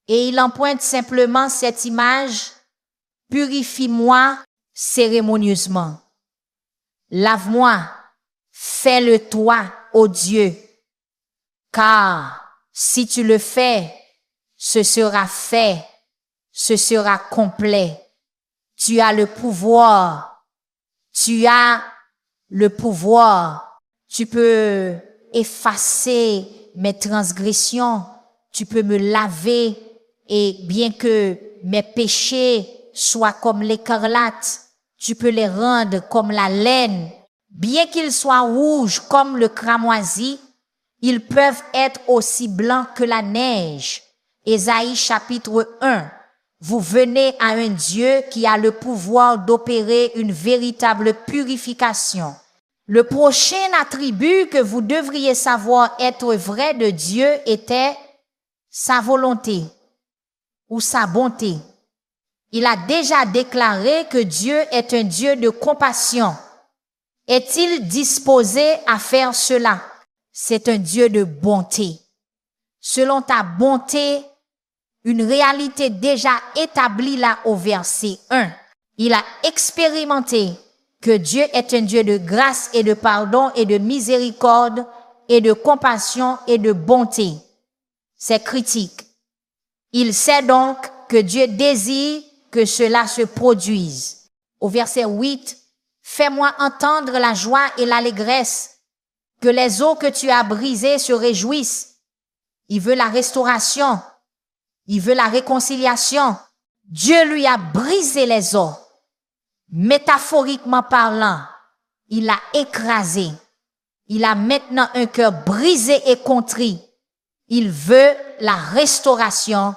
Et il emprunte simplement cette image, purifie-moi cérémonieusement. Lave-moi, fais-le toi, ô Dieu, car si tu le fais, ce sera fait, ce sera complet. Tu as le pouvoir, tu as le pouvoir. Tu peux effacer mes transgressions, tu peux me laver. Et bien que mes péchés soient comme l'écarlate, tu peux les rendre comme la laine. Bien qu'ils soient rouges comme le cramoisi, ils peuvent être aussi blancs que la neige. Ésaïe chapitre 1. Vous venez à un Dieu qui a le pouvoir d'opérer une véritable purification. Le prochain attribut que vous devriez savoir être vrai de Dieu était sa volonté ou sa bonté. Il a déjà déclaré que Dieu est un Dieu de compassion. Est-il disposé à faire cela? C'est un Dieu de bonté. Selon ta bonté, une réalité déjà établie là au verset 1. Il a expérimenté que Dieu est un Dieu de grâce et de pardon et de miséricorde et de compassion et de bonté. C'est critique. Il sait donc que Dieu désire que cela se produise. Au verset 8, « Fais-moi entendre la joie et l'allégresse, que les eaux que tu as brisées se réjouissent. » Il veut la restauration, il veut la réconciliation. Dieu lui a brisé les eaux. Métaphoriquement parlant, il a écrasé. Il a maintenant un cœur brisé et contrit. Il veut la restauration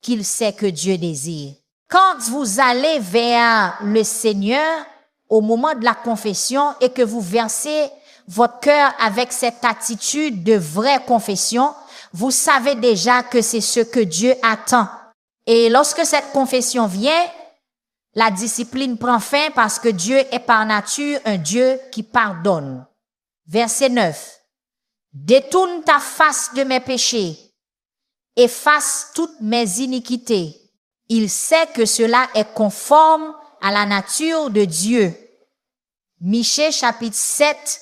qu'il sait que Dieu désire. Quand vous allez vers le Seigneur au moment de la confession et que vous versez votre cœur avec cette attitude de vraie confession, vous savez déjà que c'est ce que Dieu attend. Et lorsque cette confession vient, la discipline prend fin parce que Dieu est par nature un Dieu qui pardonne. Verset 9. « Détourne ta face de mes péchés efface toutes mes iniquités. Il sait que cela est conforme à la nature de Dieu. Michée chapitre 7,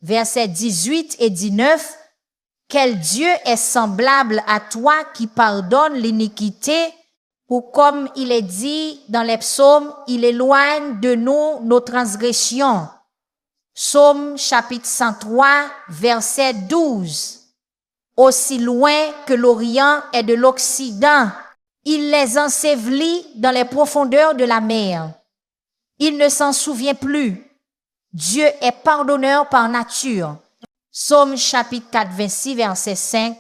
versets 18 et 19. Quel Dieu est semblable à toi qui pardonne l'iniquité, ou comme il est dit dans les psaumes, il éloigne de nous nos transgressions. Psaume chapitre 103, verset 12. Aussi loin que l'Orient est de l'Occident, il les ensevelit dans les profondeurs de la mer. Il ne s'en souvient plus. Dieu est pardonneur par nature. Psaume chapitre 86, verset 5.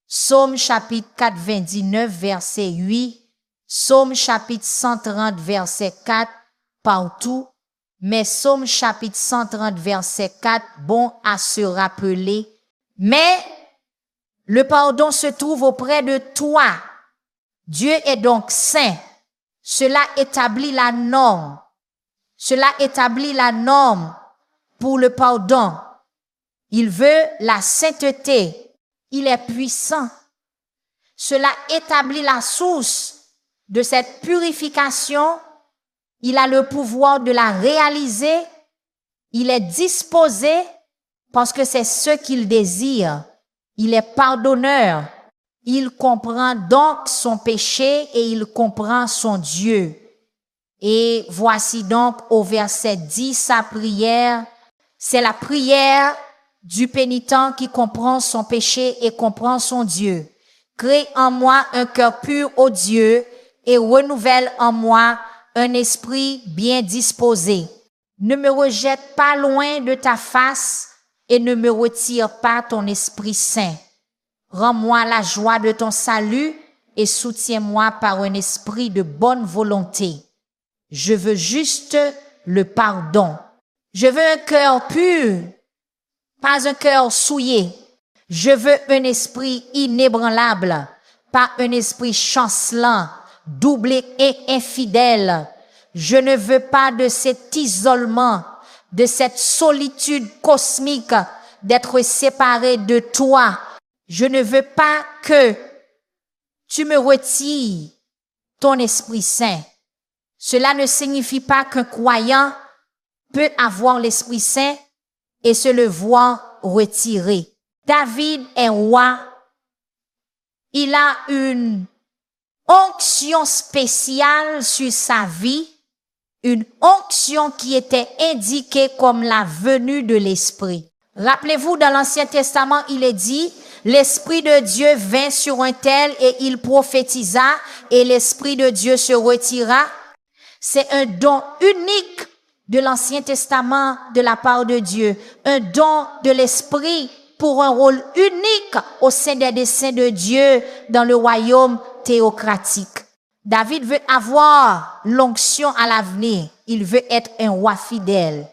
Psaume chapitre 99, verset 8. Psaume chapitre 130, verset 4. Partout. Mais Psaume chapitre 130, verset 4, bon à se rappeler. Mais le pardon se trouve auprès de toi. Dieu est donc saint. Cela établit la norme. Cela établit la norme pour le pardon. Il veut la sainteté. Il est puissant. Cela établit la source de cette purification. Il a le pouvoir de la réaliser. Il est disposé parce que c'est ce qu'il désire. Il est pardonneur. Il comprend donc son péché et il comprend son Dieu. Et voici donc au verset 10 sa prière. C'est la prière du pénitent qui comprend son péché et comprend son Dieu. Crée en moi un cœur pur, ô Dieu, et renouvelle en moi un esprit bien disposé. Ne me rejette pas loin de ta face et ne me retire pas ton Esprit Saint. Rends-moi la joie de ton salut et soutiens-moi par un esprit de bonne volonté. Je veux juste le pardon. Je veux un cœur pur, pas un cœur souillé. Je veux un esprit inébranlable, pas un esprit chancelant, doublé et infidèle. Je ne veux pas de cet isolement, de cette solitude cosmique, d'être séparé de toi. Je ne veux pas que tu me retires ton Esprit Saint. Cela ne signifie pas qu'un croyant peut avoir l'Esprit Saint et se le voir retiré. David est roi. Il a une onction spéciale sur sa vie, une onction qui était indiquée comme la venue de l'Esprit. Rappelez-vous, dans l'Ancien Testament, il est dit, l'Esprit de Dieu vint sur un tel et il prophétisa et l'Esprit de Dieu se retira. C'est un don unique de l'Ancien Testament de la part de Dieu, un don de l'Esprit pour un rôle unique au sein des desseins de Dieu dans le royaume théocratique. David veut avoir l'onction à l'avenir. Il veut être un roi fidèle.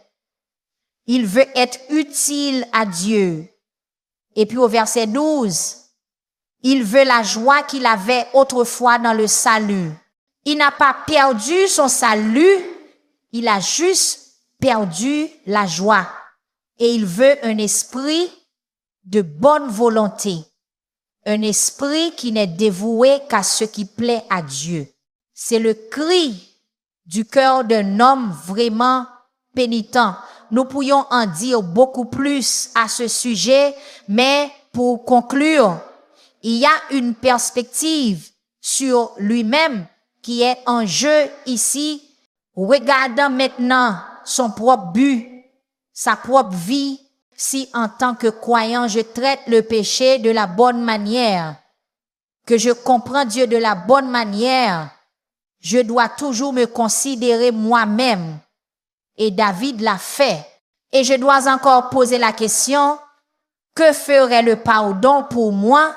Il veut être utile à Dieu. Et puis au verset 12, il veut la joie qu'il avait autrefois dans le salut. Il n'a pas perdu son salut, il a juste perdu la joie. Et il veut un esprit de bonne volonté. Un esprit qui n'est dévoué qu'à ce qui plaît à Dieu. C'est le cri du cœur d'un homme vraiment pénitent. Nous pourrions en dire beaucoup plus à ce sujet, mais pour conclure, il y a une perspective sur lui-même qui est en jeu ici. Regardant maintenant son propre but, sa propre vie, si en tant que croyant je traite le péché de la bonne manière, que je comprends Dieu de la bonne manière, je dois toujours me considérer moi-même. Et David l'a fait. Et je dois encore poser la question, que ferait le pardon pour moi?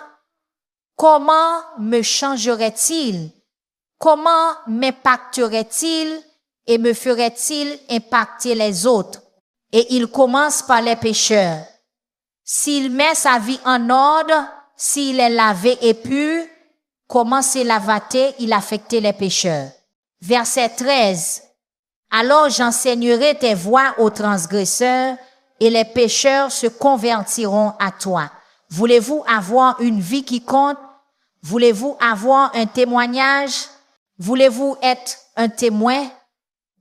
Comment me changerait-il? Comment m'impacterait-il et me ferait-il impacter les autres? Et il commence par les pécheurs. S'il met sa vie en ordre, s'il est lavé et pur, comment c'est lavaté, il affectait les pécheurs. Verset 13. Alors j'enseignerai tes voies aux transgresseurs et les pécheurs se convertiront à toi. Voulez-vous avoir une vie qui compte? Voulez-vous avoir un témoignage? Voulez-vous être un témoin?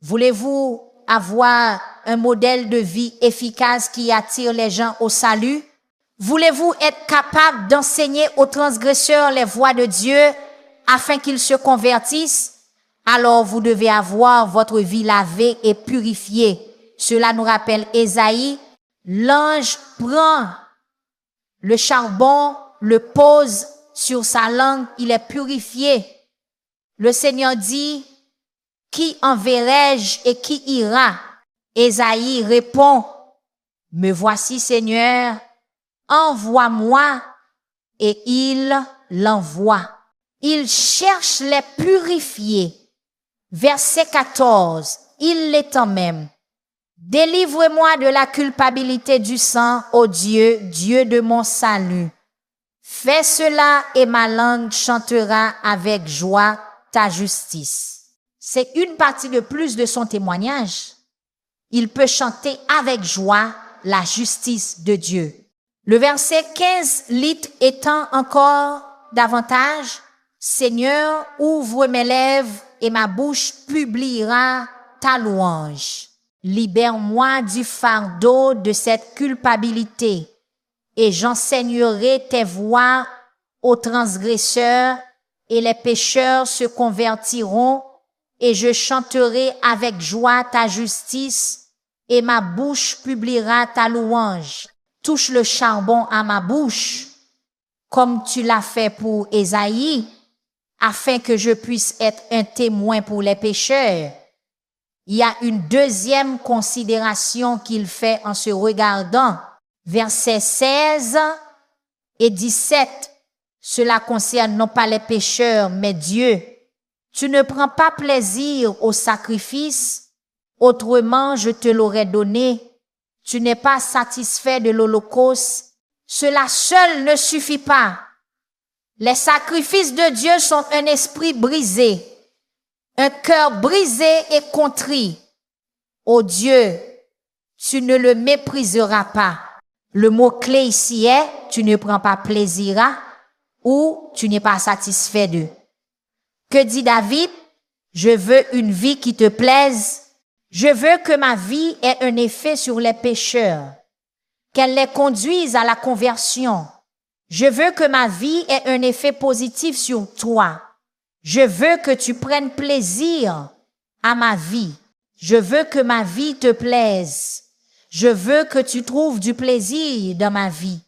Voulez-vous avoir un modèle de vie efficace qui attire les gens au salut? Voulez-vous être capable d'enseigner aux transgresseurs les voies de Dieu afin qu'ils se convertissent? Alors vous devez avoir votre vie lavée et purifiée. Cela nous rappelle Ésaïe. L'ange prend le charbon, le pose sur sa langue, il est purifié. Le Seigneur dit, qui enverrai-je et qui ira? Ésaïe répond, me voici Seigneur, envoie-moi, et il l'envoie. Il cherche les purifiés. Verset 14, il l'étend même. Délivre-moi de la culpabilité du sang, ô Dieu, Dieu de mon salut. Fais cela et ma langue chantera avec joie ta justice. C'est une partie de plus de son témoignage. Il peut chanter avec joie la justice de Dieu. Le verset 15 lit étant encore davantage, Seigneur, ouvre mes lèvres et ma bouche publiera ta louange. Libère-moi du fardeau de cette culpabilité et j'enseignerai tes voies aux transgresseurs et les pécheurs se convertiront et je chanterai avec joie ta justice et ma bouche publiera ta louange. Touche le charbon à ma bouche comme tu l'as fait pour Ésaïe afin que je puisse être un témoin pour les pécheurs. Il y a une deuxième considération qu'il fait en se regardant. Versets 16 et 17. Cela concerne non pas les pécheurs, mais Dieu. Tu ne prends pas plaisir au sacrifice, autrement je te l'aurais donné. Tu n'es pas satisfait de l'holocauste. Cela seul ne suffit pas. Les sacrifices de Dieu sont un esprit brisé, un cœur brisé et contrit. Ô Dieu, tu ne le mépriseras pas. Le mot-clé ici est, tu ne prends pas plaisir à, ou tu n'es pas satisfait d'eux. Que dit David? Je veux une vie qui te plaise. Je veux que ma vie ait un effet sur les pécheurs, qu'elle les conduise à la conversion. Je veux que ma vie ait un effet positif sur toi. Je veux que tu prennes plaisir à ma vie. Je veux que ma vie te plaise. Je veux que tu trouves du plaisir dans ma vie.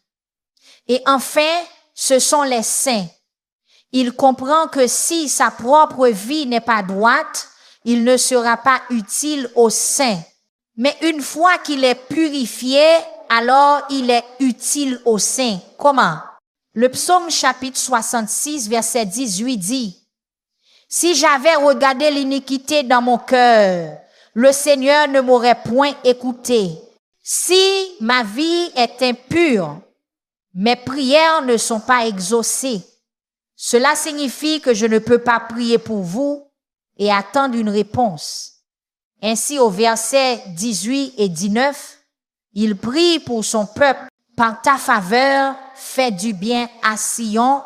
Et enfin, ce sont les saints. Il comprend que si sa propre vie n'est pas droite, il ne sera pas utile aux saints. Mais une fois qu'il est purifié, alors il est utile aux saints. Comment? Le psaume chapitre 66, verset 18 dit, « Si j'avais regardé l'iniquité dans mon cœur, le Seigneur ne m'aurait point écouté. Si ma vie est impure, mes prières ne sont pas exaucées. Cela signifie que je ne peux pas prier pour vous et attendre une réponse. » Ainsi, au verset 18 et 19, il prie pour son peuple. Par ta faveur, fais du bien à Sion,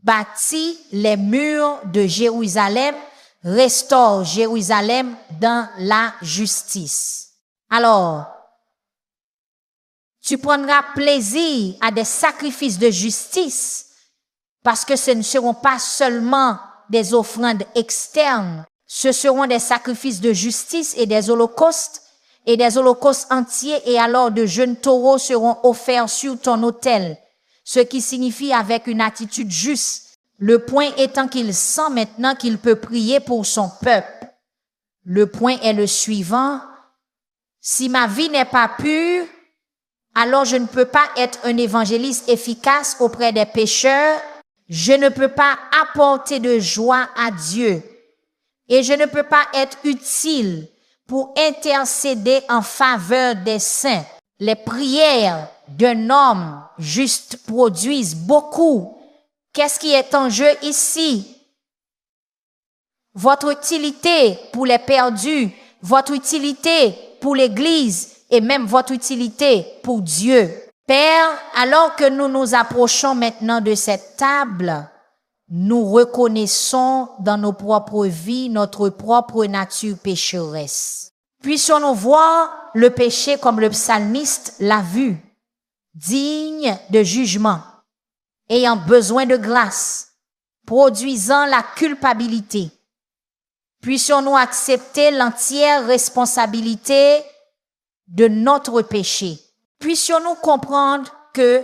bâtis les murs de Jérusalem, restaure Jérusalem dans la justice. Alors, tu prendras plaisir à des sacrifices de justice parce que ce ne seront pas seulement des offrandes externes, ce seront des sacrifices de justice et des holocaustes entiers et alors de jeunes taureaux seront offerts sur ton autel, ce qui signifie avec une attitude juste. Le point étant qu'il sent maintenant qu'il peut prier pour son peuple. Le point est le suivant. Si ma vie n'est pas pure, alors je ne peux pas être un évangéliste efficace auprès des pécheurs. Je ne peux pas apporter de joie à Dieu. Et je ne peux pas être utile pour intercéder en faveur des saints. Les prières d'un homme juste produisent beaucoup. Qu'est-ce qui est en jeu ici? Votre utilité pour les perdus, votre utilité pour l'Église et même votre utilité pour Dieu. Père, alors que nous nous approchons maintenant de cette table nous reconnaissons dans nos propres vies notre propre nature pécheresse. Puissions-nous voir le péché comme le psalmiste l'a vu, digne de jugement, ayant besoin de grâce, produisant la culpabilité. Puissions-nous accepter l'entière responsabilité de notre péché. Puissions-nous comprendre que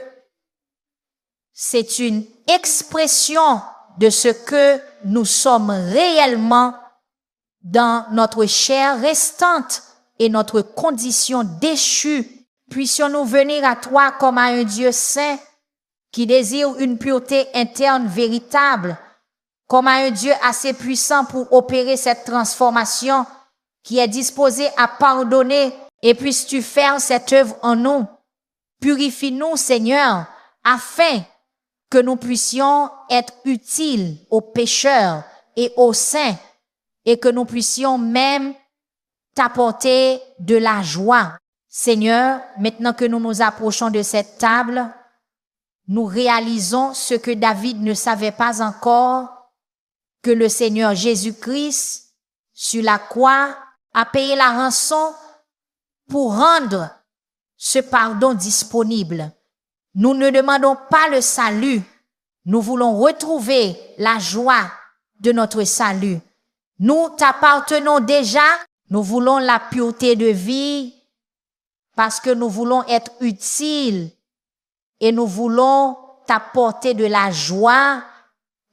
c'est une expression de ce que nous sommes réellement dans notre chair restante et notre condition déchue. Puissions-nous venir à toi comme à un Dieu saint qui désire une pureté interne véritable, comme à un Dieu assez puissant pour opérer cette transformation, qui est disposé à pardonner, et puisses-tu faire cette œuvre en nous. Purifie-nous, Seigneur, afin que nous puissions être utiles aux pécheurs et aux saints, et que nous puissions même t'apporter de la joie. Seigneur, maintenant que nous nous approchons de cette table, nous réalisons ce que David ne savait pas encore, que le Seigneur Jésus-Christ, sur la croix, a payé la rançon pour rendre ce pardon disponible. Nous ne demandons pas le salut, nous voulons retrouver la joie de notre salut. Nous t'appartenons déjà, nous voulons la pureté de vie parce que nous voulons être utiles et nous voulons t'apporter de la joie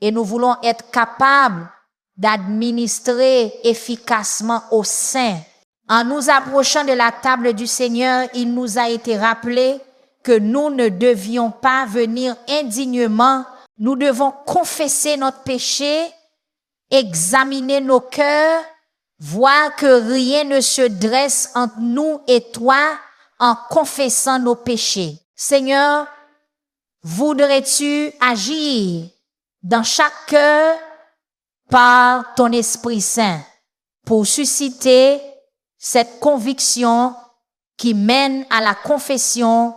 et nous voulons être capables d'administrer efficacement aux saints. En nous approchant de la table du Seigneur, il nous a été rappelé que nous ne devions pas venir indignement. Nous devons confesser notre péché, examiner nos cœurs, voir que rien ne se dresse entre nous et toi en confessant nos péchés. Seigneur, voudrais-tu agir dans chaque cœur par ton Esprit Saint pour susciter cette conviction qui mène à la confession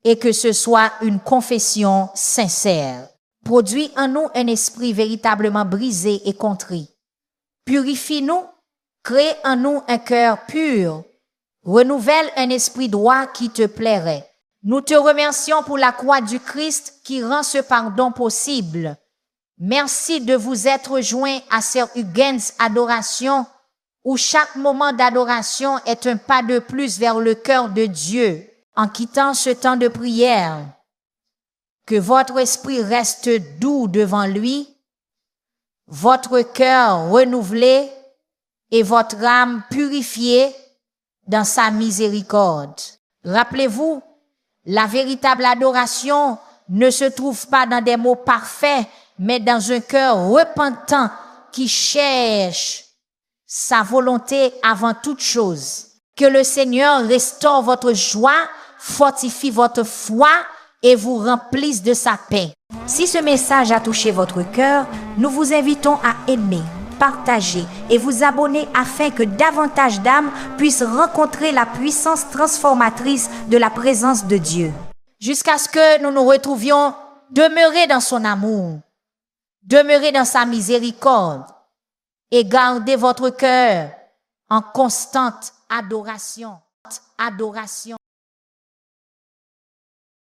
et que ce soit une confession sincère. Produis en nous un esprit véritablement brisé et contrit. Purifie-nous, crée en nous un cœur pur, renouvelle un esprit droit qui te plairait. Nous te remercions pour la croix du Christ qui rend ce pardon possible. Merci de vous être joints à Sœur Huguen's adoration, où chaque moment d'adoration est un pas de plus vers le cœur de Dieu. En quittant ce temps de prière, que votre esprit reste doux devant lui, votre cœur renouvelé et votre âme purifiée dans sa miséricorde. Rappelez-vous, la véritable adoration ne se trouve pas dans des mots parfaits, mais dans un cœur repentant qui cherche sa volonté avant toute chose. Que le Seigneur restaure votre joie, fortifie votre foi et vous remplisse de sa paix. Si ce message a touché votre cœur, nous vous invitons à aimer, partager et vous abonner afin que davantage d'âmes puissent rencontrer la puissance transformatrice de la présence de Dieu. Jusqu'à ce que nous nous retrouvions demeurer dans son amour, demeurer dans sa miséricorde et garder votre cœur en constante adoration.